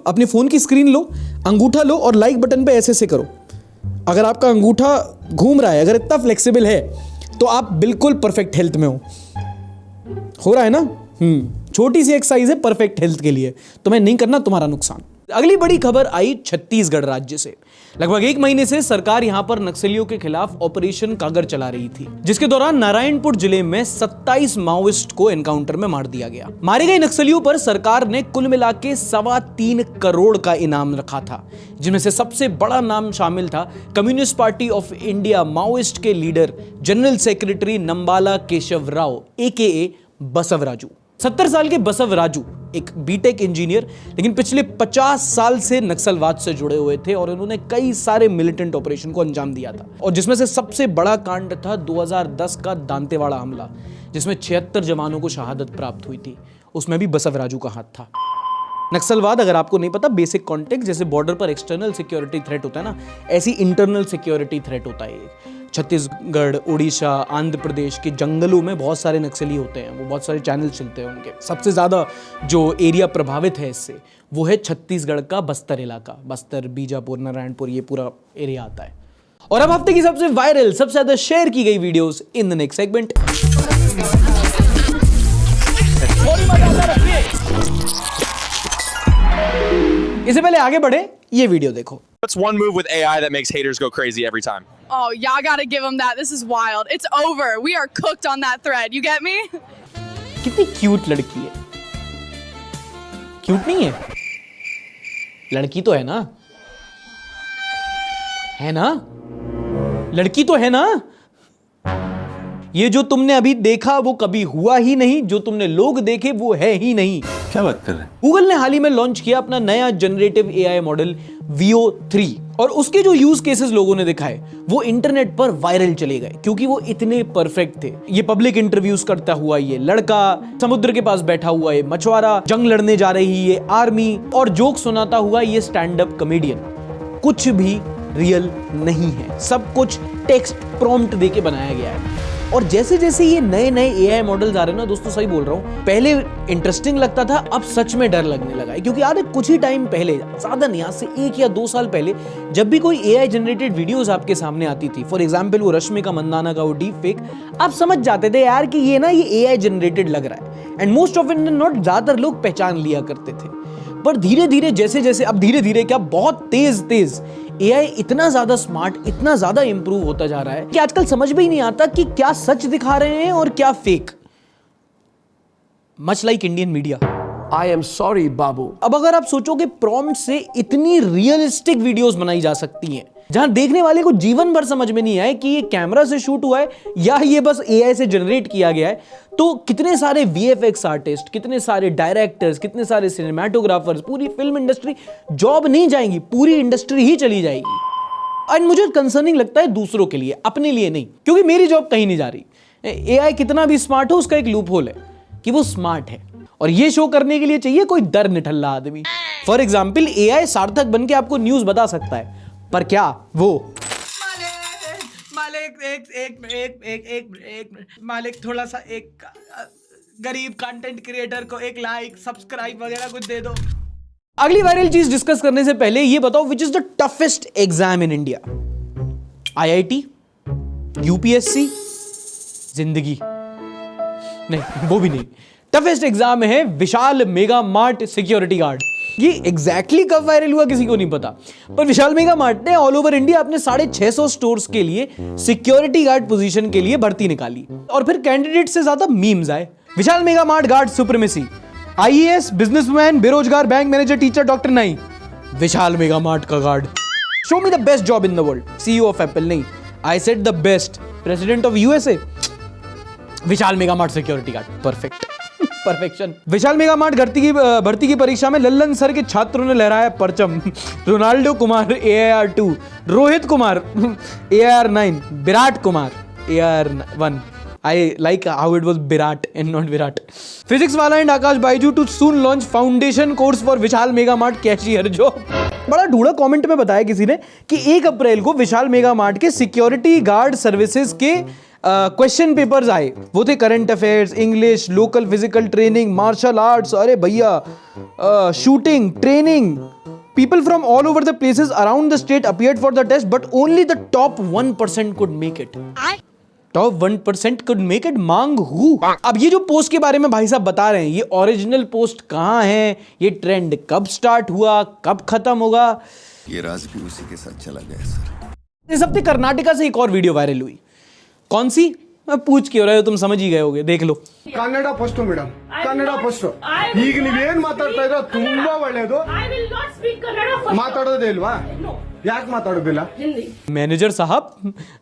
अपने फोन की स्क्रीन लो, अंगूठा लो और लाइक बटन पे ऐसे करो। अगर आपका अंगूठा घूम रहा है, अगर इतना फ्लेक्सिबल है, तो आप बिल्कुल परफेक्ट हेल्थ में हो रहा है ना। छोटी सी एक्सरसाइज है परफेक्ट हेल्थ के लिए, तुम्हें नहीं करना, तुम्हारा नुकसान। अगली बड़ी खबर आई छत्तीसगढ़ राज्य से। लगभग 1 महीने से सरकार यहां पर नक्सलियों के खिलाफ ऑपरेशन कागर चला रही थी, जिसके दौरान नारायणपुर जिले में 27 माओइस्ट को एनकाउंटर में मार दिया गया। मारे गए नक्सलियों पर सरकार ने कुल मिला के 3.25 करोड़ का इनाम रखा था, जिनमें से सबसे बड़ा नाम शामिल था communist party of India Maoist के leader general secretary Nambala Keshav Rao AKA Basavaraju. 70 साल के बसवराजू एक बीटेक इंजीनियर, लेकिन पिछले 50 साल से नक्सलवाद से जुड़े हुए थे और उन्होंने कई सारे मिलिटेंट ऑपरेशन को अंजाम दिया था। और जिसमें से सबसे बड़ा कांड था 2010 का दांतेवाड़ा हमला, जिसमें 76 जवानों को शहादत प्राप्त हुई थी। उसमें भी बसवराजू का हाथ था। नक्सलवाद, अगर आपको नहीं पता, बेसिक कॉन्टेक्स्ट, जैसे बॉर्डर पर एक्सटर्नल सिक्योरिटी थ्रेट होता है ना, ऐसी इंटरनल सिक्योरिटी थ्रेट होता है। छत्तीसगढ़, उड़ीसा, आंध्र प्रदेश के जंगलों में बहुत सारे नक्सली होते हैं, वो बहुत सारे चैनल चलते हैं उनके। सबसे ज़्यादा जो एरिया प्रभावित है इससे, वो है छत्तीसगढ़ का बस्तर इलाका। बस्तर, बीजापुर, नारायणपुर, ये पूरा एरिया आता है। और अब हफ्ते की सबसे वायरल, सबसे ज़्यादा शेयर की गई videos in the next segment. इससे पहले आगे बढ़े, ये वीडियो देखो। What's one move with AI that makes haters go crazy every time? Oh, y'all gotta give them that. This is wild. It's over. We are cooked on that thread. You get me? कितनी cute लड़की है। Cute नहीं है? लड़की तो है ना? है ना? लड़की तो है ना? ये जो तुमने अभी देखा वो कभी हुआ ही नहीं, जो तुमने लोग देखे वो है ही नहीं। क्या बात कर रहे हैं? गूगल ने हाल ही में लॉन्च किया अपना नया जनरेटिव AI मॉडल Veo 3, और उसके जो यूज केसेस लोगों ने दिखाए वो इंटरनेट पर वायरल चले गए, क्योंकि वो इतने परफेक्ट थे। ये पब्लिक इंटरव्यूज करता हुआ ये लड़का, समुद्र के पास बैठा हुआ ये मछुआरा, जंग लड़ने जा रही ये आर्मी, और जोक सुनाता हुआ ये स्टैंड अप कॉमेडियन, कुछ भी रियल नहीं है। सब कुछ टेक्स्ट प्रॉम्प्ट देके बनाया गया है। और जैसे जैसे ये नए नए AI मॉडल्स आ रहे हैं ना दोस्तों, सही बोल रहा हूँ, पहले इंटरेस्टिंग लगता था, अब सच में डर लगने लगा है। क्योंकि याद है कुछ ही टाइम पहले, ज्यादा नहीं, आज से 1 या 2 साल पहले, जब भी कोई AI जनरेटेड वीडियोस आपके सामने आती थी, फॉर एग्जांपल वो रश्मिका मंदाना का वो डीप फेक, आप समझ जाते थे यार कि ये ना ये AI जनरेटेड लग रहा है। And most of it not, ज्यादातर लोग पहचान लिया करते थे। पर धीरे धीरे जैसे जैसे, अब धीरे धीरे क्या, बहुत तेज AI इतना ज्यादा स्मार्ट, इतना ज्यादा इंप्रूव होता जा रहा है कि आजकल समझ में ही नहीं आता कि क्या सच दिखा रहे हैं और क्या fake. Much like Indian media. I am sorry बाबू। अब अगर आप सोचोगे प्रॉम्प्ट से इतनी रियलिस्टिक वीडियोस बनाई जा सकती हैं, जहां देखने वाले को जीवन भर समझ में नहीं आए कि ये कैमरा से शूट हुआ है या ये बस AI से जनरेट किया गया है, तो कितने सारे VFX आर्टिस्ट, कितने सारे डायरेक्टर्स, कितने सारे सिनेमाटोग्राफर्स, पूरी फिल्म इंडस्ट्री जॉब नहीं जाएंगी, पूरी इंडस्ट्री ही चली जाएगी। और मुझे कंसर्निंग लगता है दूसरों के लिए, अपने लिए नहीं, क्योंकि मेरी जॉब कहीं नहीं जा रही। AI कितना भी स्मार्ट हो, उसका एक लूप होल है कि वो स्मार्ट है, और ये शो करने के लिए चाहिए कोई डर निठल्ला आदमी। फॉर एग्जाम्पल AI सार्थक बन के आपको न्यूज बता सकता है, पर क्या वो मालिक थोड़ा सा एक गरीब कंटेंट क्रिएटर को एक लाइक, सब्सक्राइब वगैरह कुछ दे दो। अगली वायरल चीज डिस्कस करने से पहले ये बताओ, which is the toughest exam in India? IIT, UPSC, जिंदगी? नहीं, वो भी नहीं। टफेस्ट एग्जाम है विशाल मेगा मार्ट सिक्योरिटी गार्ड। ये एग्जैक्टली कब वायरल हुआ किसी को नहीं पता, पर विशाल मेगा मार्ट ने ऑल ओवर इंडिया अपने 650 स्टोर्स के लिए सिक्योरिटी गार्ड पोजीशन के लिए भर्ती निकाली, और फिर कैंडिडेट से ज्यादा मीम्स आए। Vishal mega mart guard supremacy, IAS, businessman, बेरोजगार, बैंक मैनेजर, टीचर, डॉक्टर नहीं, विशाल मेगा मार्ट का guard. Show me the best job in the world, CEO of Apple नहीं, I said the best, president of USA, Vishal mega mart security guard, perfect, perfection. Vishal mega mart भर्ती की परीक्षा में Lallan sir के छात्रों ने लहराया परचम। Ronaldo Kumar AIR 2, Rohit Kumar AIR 9, Virat Kumar AIR 1, I like how it was Virat and not Virat. Physics वाला and Aakash Byju to soon launch foundation course for Vishal mega mart cashier job. बड़ा ढूंढा कमेंट में बताया किसी ने कि 1 अप्रैल को विशाल मेगा मार्ट के सिक्योरिटी गार्ड सर्विसेज के क्वेश्चन पेपर्स आए. वो थे current affairs, English, local physical training, martial arts, अरे भैया shooting, training. People from all over the places around the state appeared for the test, but only the top 1% could make it. Top 1% could make it. मांग who? अब ये जो post के बारे में भाई साहब बता रहे हैं, ये ओरिजिनल पोस्ट कहाँ है, ये ट्रेंड कब स्टार्ट हुआ, कब खत्म होगा, ये राज भी उसी के साथ चला गया सर. इस हफ्ते कर्नाटका से एक और वीडियो वायरल हुई. कौन सी? मैं पूछ क्यों रहे हो, तुम समझ ही गए होगे, देख लो. Kannada first madam, Kannada first. ಈಗ ನೀವೇನ್ ಮಾತಾಡ್ತಾ ಇರೋ ತುಂಬಾ ಒಳ್ಳೇದು. ಮಾತಾಡೋದೇ ಇಲ್ವಾ? ಯಾಕೆ ಮಾತಾಡೋದಿಲ್ಲ? मैनेजर साहब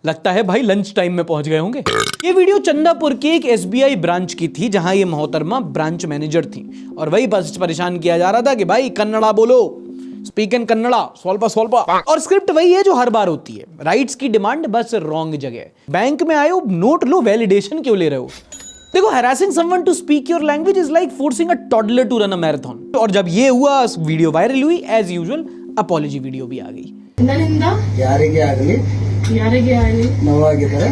लगता है भाई लंच टाइम में पहुंच गए होंगे. ये वीडियो चंदापुर के एक SBI ब्रांच की थी जहां ये मोहतरमा ब्रांच मैनेजर थी और वही बस परेशान किया जा रहा था कि भाई कन्नड़ा बोलो, स्पीक इन कन्नड़ा, स्वल्पा स्वल्पा. और स्क्रिप्ट वही है जो हर बार होती है, राइट्स की डिमांड बस रॉन्ग जगह. बैंक में आए हो, नोट लो, वैलिडेशन क्यों ले रहे हो? देखो, harassing someone to speak your language is like forcing a toddler to run a marathon. और जब ये हुआ, वीडियो वायरल हुई, एज यूजुअल अपॉलॉजी वीडियो भी आ गई. ಯಾರಿಗೆ ಆಗಲಿ ನೋವಾಗಿದ್ದರೆ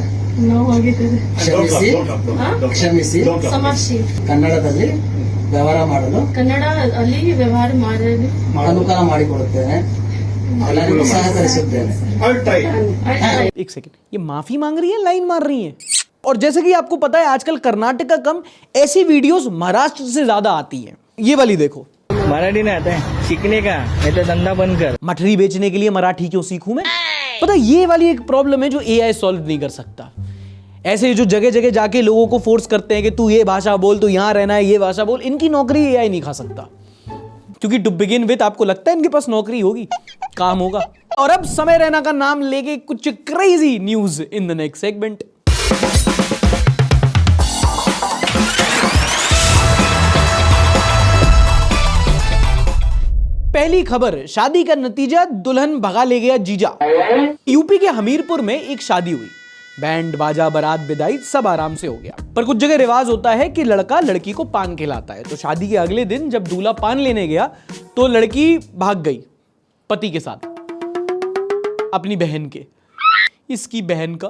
ಕ್ಷಮಿಸಿ ಕ್ಷಮಿಸಿ ಕನ್ನಡದಲ್ಲಿ ವ್ಯವಹಾರ ಮಾಡಲು ಅನುಕೂಲ ಮಾಡಿಕೊಡುತ್ತೇನೆ, ಎಲ್ಲರಿಗೂ ಸಹಕರಿಸುತ್ತೇನೆ. एक सेकंड, ये माफी मांग रही है, लाइन मार रही है? और जैसे कि आपको पता है आजकल कर्नाटक का कम, ऐसी वीडियोस महाराष्ट्र से ज्यादा आती हैं. ये वाली देखो. मराठी नहीं आता है सीखने का, नहीं तो धंधा बंद कर. मठरी बेचने के लिए मराठी क्यों सीखूं मैं? पता है ये वाली एक प्रॉब्लम है जो AI सॉल्व नहीं कर सकता. ऐसे जो जगह जगह जाके लोगों को फोर्स करते हैं कि तू ये भाषा बोल, तू यहां रहना है, ये भाषा बोल, इनकी नौकरी AI नहीं खा सकता. क्योंकि टू बिगिन विथ आपको लगता है इनके पास नौकरी होगी, काम होगा. और अब समय रैना का नाम लेके कुछ crazy news in the next segment. पहली खबर, शादी का नतीजा, दुल्हन भगा ले गया जीजा. यूपी के हमीरपुर में एक शादी हुई. बैंड बाजा बारात विदाई सब आराम से हो गया. पर कुछ जगह रिवाज होता है कि लड़का लड़की को पान खिलाता है. तो शादी के अगले दिन जब दूल्हा पान लेने गया तो लड़की भाग गई पति के साथ, अपनी बहन के. इसकी बहन का,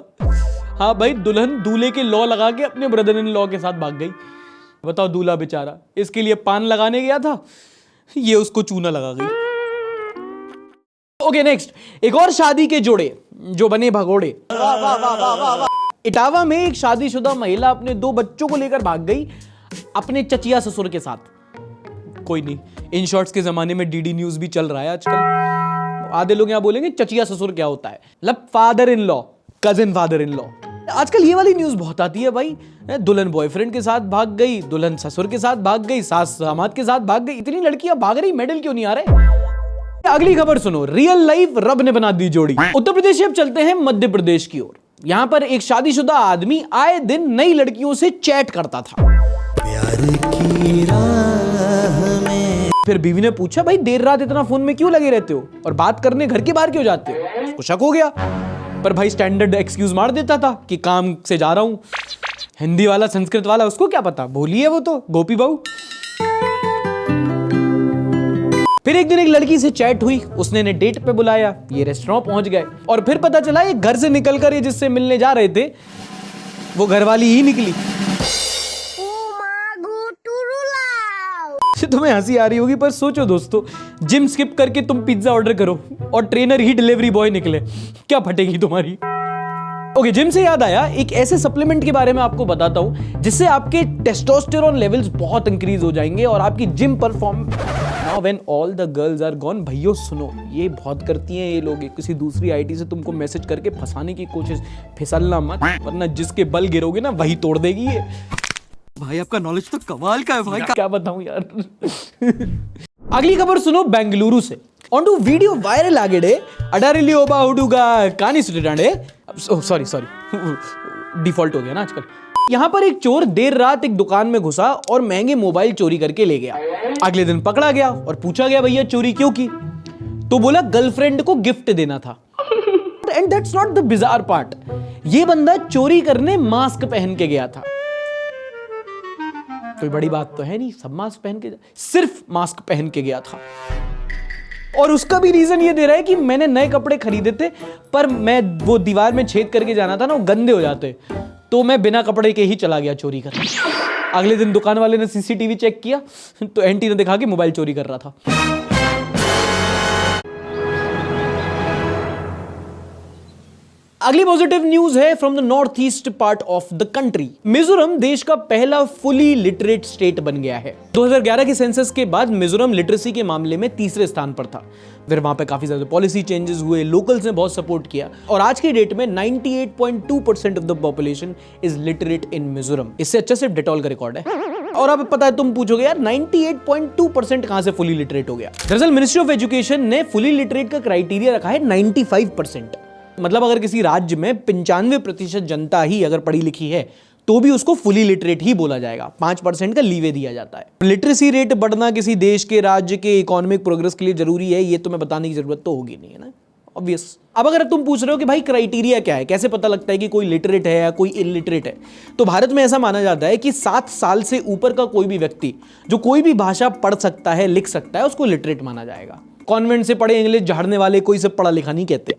हाँ भाई, दुल्हन दूल्हे के लॉ लगा के अपने ब्रदर इन लॉ के साथ भाग गई. बताओ, दूल्हा बेचारा इसके लिए पान लगाने गया था, ये उसको चूना लगा गई. ओके, नेक्स्ट, एक और शादी के जोड़े जो बने भगोड़े. इटावा में एक शादीशुदा महिला अपने 2 बच्चों को लेकर भाग गई अपने चचिया ससुर के साथ. कोई नहीं, इन शॉर्ट्स के जमाने में डीडी न्यूज भी चल रहा है आजकल. आधे लोग यहां बोलेंगे चचिया ससुर क्या होता है, मतलब father in law, cousin father in law. आजकल ये वाली न्यूज बहुत आती है भाई. दुल्हन बॉयफ्रेंड के साथ भाग गई, दुल्हन ससुर के साथ भाग गई, सास दामाद के साथ भाग गई. इतनी लड़कियां भाग रही, मेडल क्यों नहीं आ रहे? अगली खबर सुनो, रियल लाइफ रब ने बना दी जोड़ी. उत्तर प्रदेश से अब चलते हैं मध्य प्रदेश की ओर. यहां पर एक शादीशुदा आदमी आए दिन नई लड़कियों से चैट करता था. प्यार की राह में. फिर बीवी ने पूछा, भाई देर रात इतना फोन में क्यों लगे रहते हो और बात करने घर के बाहर क्यों जाते हो? उसको शक हो गया, पर भाई स्टैंडर्ड एक्सक्यूज मार देता था कि काम से जा रहा हूं. हिंदी वाला संस्कृत वाला उसको क्या पता, भोली है वो तो, गोपी बहू. फिर एक दिन एक लड़की से चैट हुई, उसने इन्हें डेट पे बुलाया, ये रेस्टोरेंट पहुंच गए और फिर पता चला ये घर से निकलकर ये जिससे मिलने जा रहे थे वो घरवाली ही निकली. तुम्हें हंसी आ रही होगी पर सोचो दोस्तों, जिम स्किप करके तुम पिज्जा ऑर्डर करो और ट्रेनर ही डिलीवरी बॉय निकले, क्या फटेगी तुम्हारी. ओके, जिम से याद आया, एक ऐसे सप्लीमेंट के बारे में आपको बताता हूं जिससे आपके टेस्टोस्टेरोन लेवल्स बहुत इंक्रीज हो जाएंगे और आपकी gym perform. Now when all the girls are gone, भैया सुनो, ये बहुत करती हैं ये लोग, किसी दूसरी आईटी से तुमको मैसेज करके फंसाने की कोशिश. फिसलना मत, वरना जिसके बल गिरोगे ना वही तोड़ देगी ये. भाई आपका नॉलेज तो कमाल का है भाई. क्या बताऊं यार. अगली खबर सुनो, बेंगलुरु से. ऑन टू वीडियो वायरल आगे अडारिली ओबा हुडुगा कानी सुटाडे. सॉरी डिफॉल्ट हो गया ना आजकल. यहां पर एक चोर देर रात एक दुकान में घुसा और महंगे मोबाइल चोरी करके ले गया. अगले दिन पकड़ा गया और पूछा गया, भैया चोरी क्यों की? तो बोला गर्लफ्रेंड को गिफ्ट देना था. And that's not the bizarre part. ये बंदा चोरी करने मास्क पहन के गया था। कोई बड़ी बात तो है नहीं, सब मास्क पहन के, सिर्फ मास्क पहन के गया था। और उसका भी रीजन ये दे रहा है कि मैंने नए कपड़े खरीदे थे, पर मैं वो दीवार में छेद करके जाना था ना, वो गंदे हो जाते, तो मैं बिना कपड़े के ही चला गया चोरी करने। अगले दिन दुकान वाले ने सीसीटीवी चेक किया तो एंटी ने दिखा कि मोबाइल चोरी कर रहा था। अगली पॉजिटिव न्यूज है from the north east part of the country. Mizoram देश का पहला फुली लिटरेट स्टेट बन गया है। 2011 के सेंसस के बाद मिजोरम लिटरेसी के मामले में तीसरे स्थान पर था। फिर वहां पे काफी ज्यादा पॉलिसी चेंजेस हुए, लोकल्स ने बहुत सपोर्ट किया और आज की डेट में 98.2% of the population is literate in Mizoram. इससे अच्छा सिर्फ डेटॉल का रिकॉर्ड है। और अब पता है, तुम पूछोगे यार 98.2% कहां से फुली लिटरेट हो गया। दरअसल मिनिस्ट्री ऑफ एजुकेशन ने फुली लिटरेट का क्राइटेरिया रखा है 95%। मतलब अगर किसी राज्य में 95% जनता ही अगर पढ़ी लिखी है तो भी उसको फुली लिटरेट ही बोला जाएगा, 5% का लीवे दिया जाता है। लिटरेसी रेट बढ़ना किसी देश के राज्य के इकोनॉमिक प्रोग्रेस के लिए जरूरी है, ये तो मैं बताने की जरूरत तो होगी नहीं, है ना, ऑब्वियस। अब अगर तुम पूछ रहे हो कि भाई क्राइटेरिया क्या है, कैसे पता लगता है कि कोई लिटरेट है या कोई इलिटरेट है, तो भारत में ऐसा माना जाता है कि 7 साल से ऊपर का कोई भी व्यक्ति जो कोई भी भाषा पढ़ सकता है, लिख सकता है, उसको लिटरेट माना जाएगा। कॉन्वेंट से पढ़े इंग्लिश झाड़ने वाले कोई से पढ़ा लिखा नहीं कहते।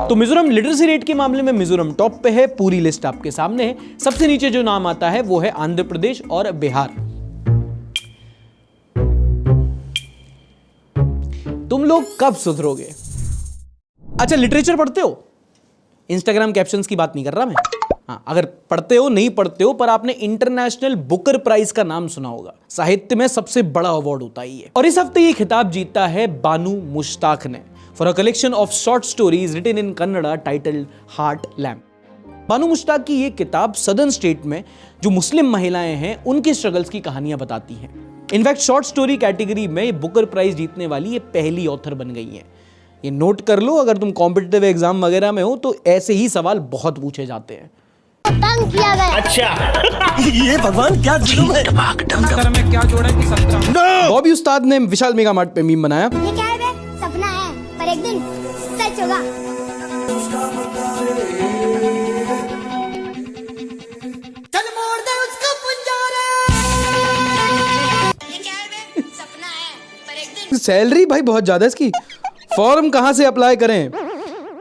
तो मिजोरम लिटरेसी रेट के मामले में मिजोरम टॉप पे है। पूरी लिस्ट आपके सामने है। सबसे नीचे जो नाम आता है वो है आंध्र प्रदेश और बिहार। तुम लोग कब सुधरोगे? अच्छा, लिटरेचर पढ़ते हो? इंस्टाग्राम कैप्शंस की बात नहीं कर रहा मैं। हाँ, अगर पढ़ते हो नहीं पढ़ते हो, पर आपने इंटरनेशनल बुकर प्राइज का नाम सुना होगा। साहित्य में सबसे बड़ा अवार्ड होता है ये। और इस हफ्ते ये खिताब जीता है बानू मुश्ताक ने for a collection of short stories written in Kannada titled heart lamp. Banu Mushtaq की ये किताब सदर्न स्टेट में जो मुस्लिम महिलाएं हैं उनके स्ट्रगल्स की कहानियां बताती हैं। इनफैक्ट शॉर्ट स्टोरी कैटेगरी में बुकर प्राइज जीतने वाली ये पहली ऑथर बन गई हैं। ये नोट कर लो, अगर तुम कॉम्पिटिटिव एग्जाम वगैरह में हो तो ऐसे ही सवाल बहुत पूछे जाते हैं। तंग किया गया। अच्छा ये भगवान क्या जुल्म है। संतरा में क्या जोड़ा है कि संतरा? बॉबी उस्ताद ने विशाल मेगा मार्ट पे मीम बनाया। ये क्या है बे? सपना है, पर एक दिन सच होगा। चल मोड़ दे उसका पंजारा। ये क्या है बे? सपना है, पर एक दिन। सैलरी भाई बहुत ज्यादा है इसकी। फॉर्म कहां से अप्लाई करें?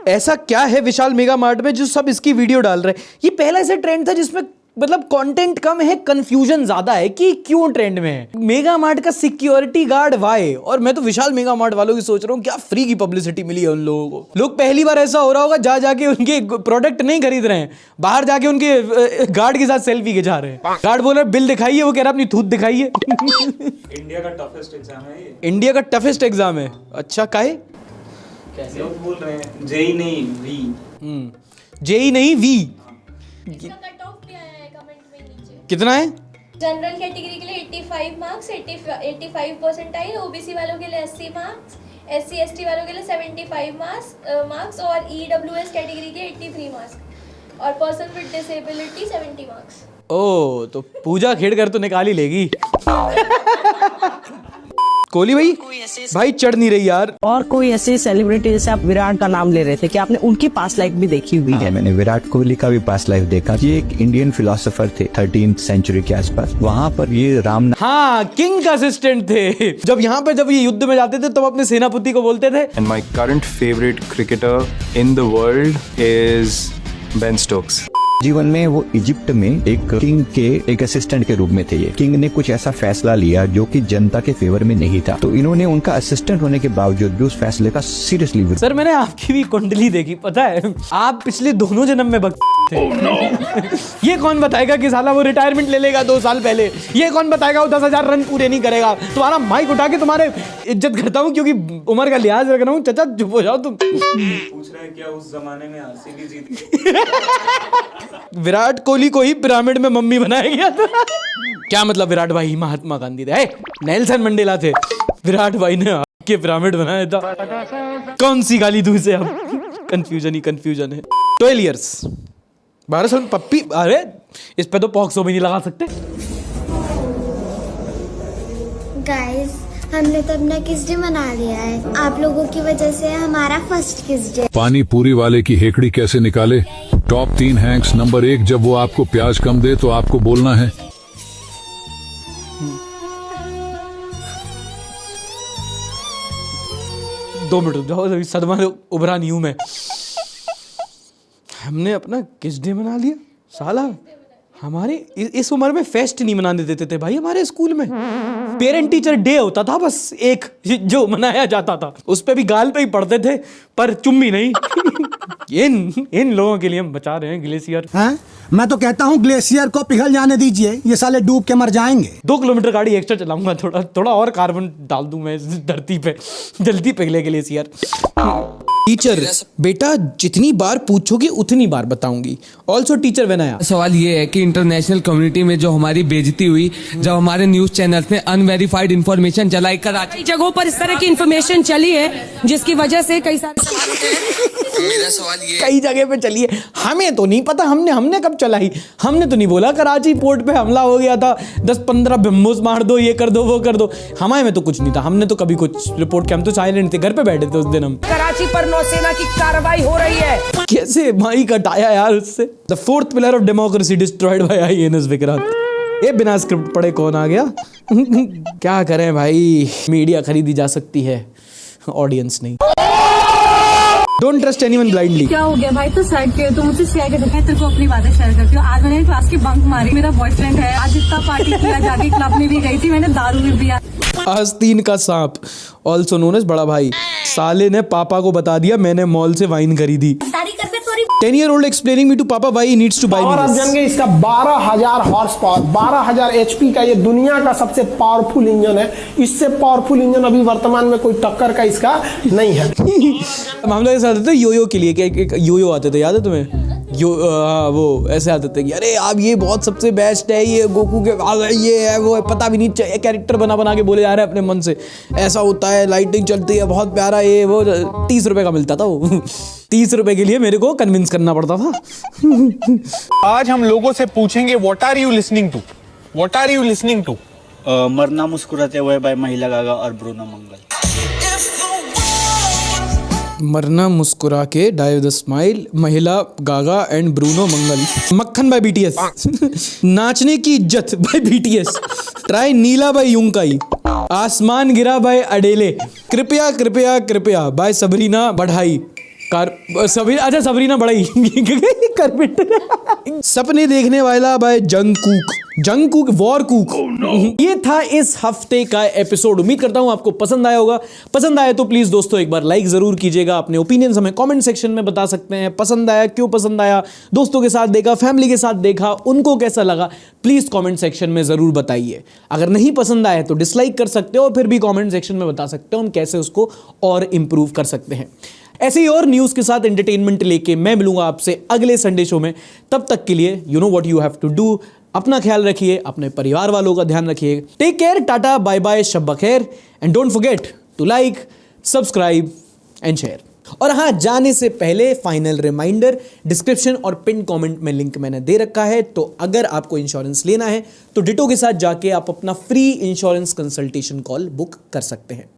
ऐसा क्या है विशाल मेगा मार्ट में जो सब इसकी वीडियो डाल रहे हैं? ये पहला ऐसा ट्रेंड था जिसमें मतलब कंटेंट कम है, कंफ्यूजन ज्यादा है कि क्यों ट्रेंड में है। मेगा मार्ट का सिक्योरिटी गार्ड वाई, और मैं तो विशाल मेगा मार्ट वालों की सोच रहा हूँ क्या फ्री की पब्लिसिटी मिली है उन लोगों को। लोग पहली बार ऐसा हो रहा होगा जा जाके उनके प्रोडक्ट नहीं खरीद रहे हैं, बाहर जाके उनके गार्ड के साथ सेल्फी खिंचा रहे हैं। गार्ड बोल रहा है बिल दिखाइए, वो कह रहा है अपनी थूत दिखाइए। इंडिया का टफेस्ट एग्जाम है ये। इंडिया का टफेस्ट एग्जाम है? अच्छा, काहे? लोग बोल रहे हैं जेई नहीं वी। जेई नहीं वी। कितना है? जनरल कैटेगरी के लिए 85 मार्क्स, 85 परसेंटाइल, ओबीसी वालों के लिए 80 मार्क्स, SC ST वालों के लिए 75 मार्क्स और EWS कैटेगरी के 83 मार्क्स और पर्सन विद डिसेबिलिटी 70 मार्क्स। ओ, तो पूजा खेड़ कर तो निकाल ही लेगी। कोहली भाई चढ़ नहीं रही यार। और कोई ऐसे सेलिब्रिटी, जैसे आप विराट का नाम ले रहे थे, कि आपने उनकी पास्ट लाइफ भी देखी हुई है? मैंने विराट कोहली का भी पास्ट लाइफ देखा। ये एक इंडियन फिलोसोफर थे 13th सेंचुरी के आसपास। वहाँ पर ये राम, हाँ, किंग का असिस्टेंट थे। जब यहाँ पे जब ये युद्ध में जाते थे तब अपने सेनापति को बोलते थे। And my current favourite cricketer in the world is Ben Stokes. जीवन में वो इजिप्ट में एक किंग के एक असिस्टेंट के रूप में थे। ये किंग ने कुछ ऐसा फैसला लिया जो कि जनता के फेवर में नहीं था, तो इन्होंने उनका असिस्टेंट होने के बावजूद भी उस फैसले का सीरियसली। सर मैंने आपकी भी कुंडली देखी, पता है आप पिछले दोनों जन्म में भक्त थे। ये कौन बताएगा कि साला वो रिटायरमेंट ले लेगा 2 साल पहले? ये कौन बताएगा वो 10,000 रन पूरे नहीं करेगा? तुम्हारा माइक उठा के तुम्हारे इज्जत करता हूँ क्योंकि उम्र का लिहाज रख रहा हूँ। चाचा चुप हो जाओ तुम। पूछ रहे हैं क्या उस जमाने में आरसीबी जीती? विराट कोहली को ही पिरामिड में मम्मी बनाया गया था। क्या मतलब? विराट भाई महात्मा गांधी थे, नेल्सन मंडेला थे, विराट भाई ने के पिरामिड बनाया था। कौन सी गाली दूर से? अब कंफ्यूजन ही कंफ्यूजन है। 12 इयर्स 12 साल पप्पी। अरे इस पे तो पॉक्सो भी नहीं लगा सकते। गाइस हमने तो अपना किस डे मना लिया है। आप लोगों की वजह से हमारा फर्स्ट किस डे। पानी पूरी वाले की हेकड़ी कैसे निकाले? Top 3 Hanks. नंबर 1, जब वो आपको प्याज कम दे तो आपको बोलना है 2 मिनट रुक जाओ, अभी सदमा से उभरा नहीं हूं मैं। हमने अपना किस डे मना लिया? साला हमारे इस उम्र में फेस्ट नहीं मनाने देते थे भाई हमारे स्कूल में। पेरेंट टीचर डे होता था बस एक, जो मनाया जाता था, उस पे भी गाल पे ही पढ़ते थे पर चुम्मी नहीं। इन लोगों के लिए हम बचा रहे हैं ग्लेशियर। हैं? मैं तो कहता हूँ ग्लेशियर को पिघल जाने दीजिए, ये साले डूब के मर जाएंगे। 2 किलोमीटर गाड़ी एक्स्ट्रा चलाऊंगा, थोड़ा और कार्बन डाल दूं मैं इस धरती पे, जल्दी पिघले ग्लेशियर। टीचर, बेटा जितनी बार पूछोगे उतनी बार बताऊंगी। Also teacher when I ask. सवाल ये है कि इंटरनेशनल कम्युनिटी में जो हमारी बेइज्जती हुई जब हमारे न्यूज चैनल्स ने अनवेरिफाइड इंफॉर्मेशन चलाई, कराची जगहों पर इस तरह की इंफॉर्मेशन चली है जिसकी वजह से कई सारे मेरा सवाल ये कई जगह पे चली है, हमें तो नहीं पता, हमने कब चलाई। हमने तो नहीं बोला कराची पोर्ट पे हमला हो गया था, 10-15 ब्रह्मोस मार दो, ये कर दो वो कर दो। हमारे में तो कुछ नहीं था, हमने तो कभी कुछ रिपोर्ट किया, हम तो साइलेंट थे, घर पे बैठे थे उस दिन हम। कराची पर नौसेना की कार्रवाई हो रही है। कैसे माई कटाया यार उससे। The 4th pillar of democracy destroyed by INS Vikrant. ये बिना स्क्रिप्ट पढ़े कौन आ गया? क्या करें भाई, मीडिया खरीदी जा सकती है, ऑडियंस नहीं। Don't trust anyone blindly. क्या हो गया भाई? तो साइड पे तो मुझसे शेयर कर दो। मैं तेरे को अपनी बातें शेयर करती हूँ। आज मैंने क्लास की बंक मारी, मेरा बॉयफ्रेंड है। आज इतना पार्टी किया, जाके क्लब में भी गई थी, मैंने दारू भी पिया। आस्तीन का सांप, ऑल्सो नोन एज बड़ा भाई, साले ने पापा को बता दिया मैंने मॉल से वाइन खरीदी। 10-year-old explaining me to पापा why he needs to buy me और आप this. जान गए इसका 12,000 हॉर्स पावर, 12,000 HP का ये दुनिया का सबसे पावरफुल इंजन है। इससे पावरफुल इंजन अभी वर्तमान में कोई टक्कर का इसका नहीं है। हम लोग ऐसे आते थे योयो के लिए, क्या योयो आते थे, याद है तुम्हें? वो ऐसे आते थे कि अरे आप ये बहुत सबसे बेस्ट है, ये गोकू के ये है वो है, पता भी नहीं चाहिए, कैरेक्टर बना के बोले जा रहे हैं अपने मन से, ऐसा होता है, लाइटिंग चलती है, बहुत प्यारा ये वो। 30 रुपए का मिलता था वो। 30 रुपए के लिए मेरे को कन्विंस करना पड़ता था। आज हम लोगों से पूछेंगे what are you listening to, what are you listening to. मरना मुस्कुराते हुए बाय महिला गागा और ब्रूनो मंगल। मरना मुस्कुरा के, डाई विद अ स्माइल, महिला गागा एंड ब्रूनो मंगल। मक्खन बाय बीटीएस। नाचने की इज्जत by BTS. Try Neela bye यूंकाई। आसमान गिरा बाय अडेले। कृपया कृपया कृपया बाय सबरीना बढ़ाई। सबरीना बढ़ाई। सपने देखने वाला बाय जंगकुक वॉर कुक। ये था इस हफ्ते का एपिसोड। उम्मीद करता हूं आपको पसंद आया होगा। पसंद आया तो प्लीज दोस्तों एक बार लाइक जरूर कीजिएगा। अपने ओपिनियंस हमें कमेंट सेक्शन में बता सकते हैं। पसंद आया, क्यों पसंद आया, दोस्तों के साथ देखा, फैमिली के साथ देखा, उनको कैसा लगा, प्लीज कमेंट सेक्शन में जरूर बताइए। अगर नहीं पसंद आया तो डिसलाइक कर सकते हो और फिर भी कमेंट सेक्शन में बता सकते हो हम कैसे उसको और इंप्रूव कर सकते हैं। ऐसे ही और न्यूज के साथ एंटरटेनमेंट लेके मैं मिलूंगा आपसे अगले संडे शो में। तब तक के लिए you know what you have to do. अपना ख्याल रखिए, अपने परिवार वालों का ध्यान रखिए। Take care, tata, bye bye, शब बखैर and don't forget to like, subscribe and share. और हाँ, जाने से पहले फाइनल रिमाइंडर, डिस्क्रिप्शन और पिन कमेंट में लिंक मैंने दे रखा है। तो अगर आपको इंश्योरेंस लेना है तो डिटो के साथ जाके आप अपना free insurance consultation call book कर सकते हैं।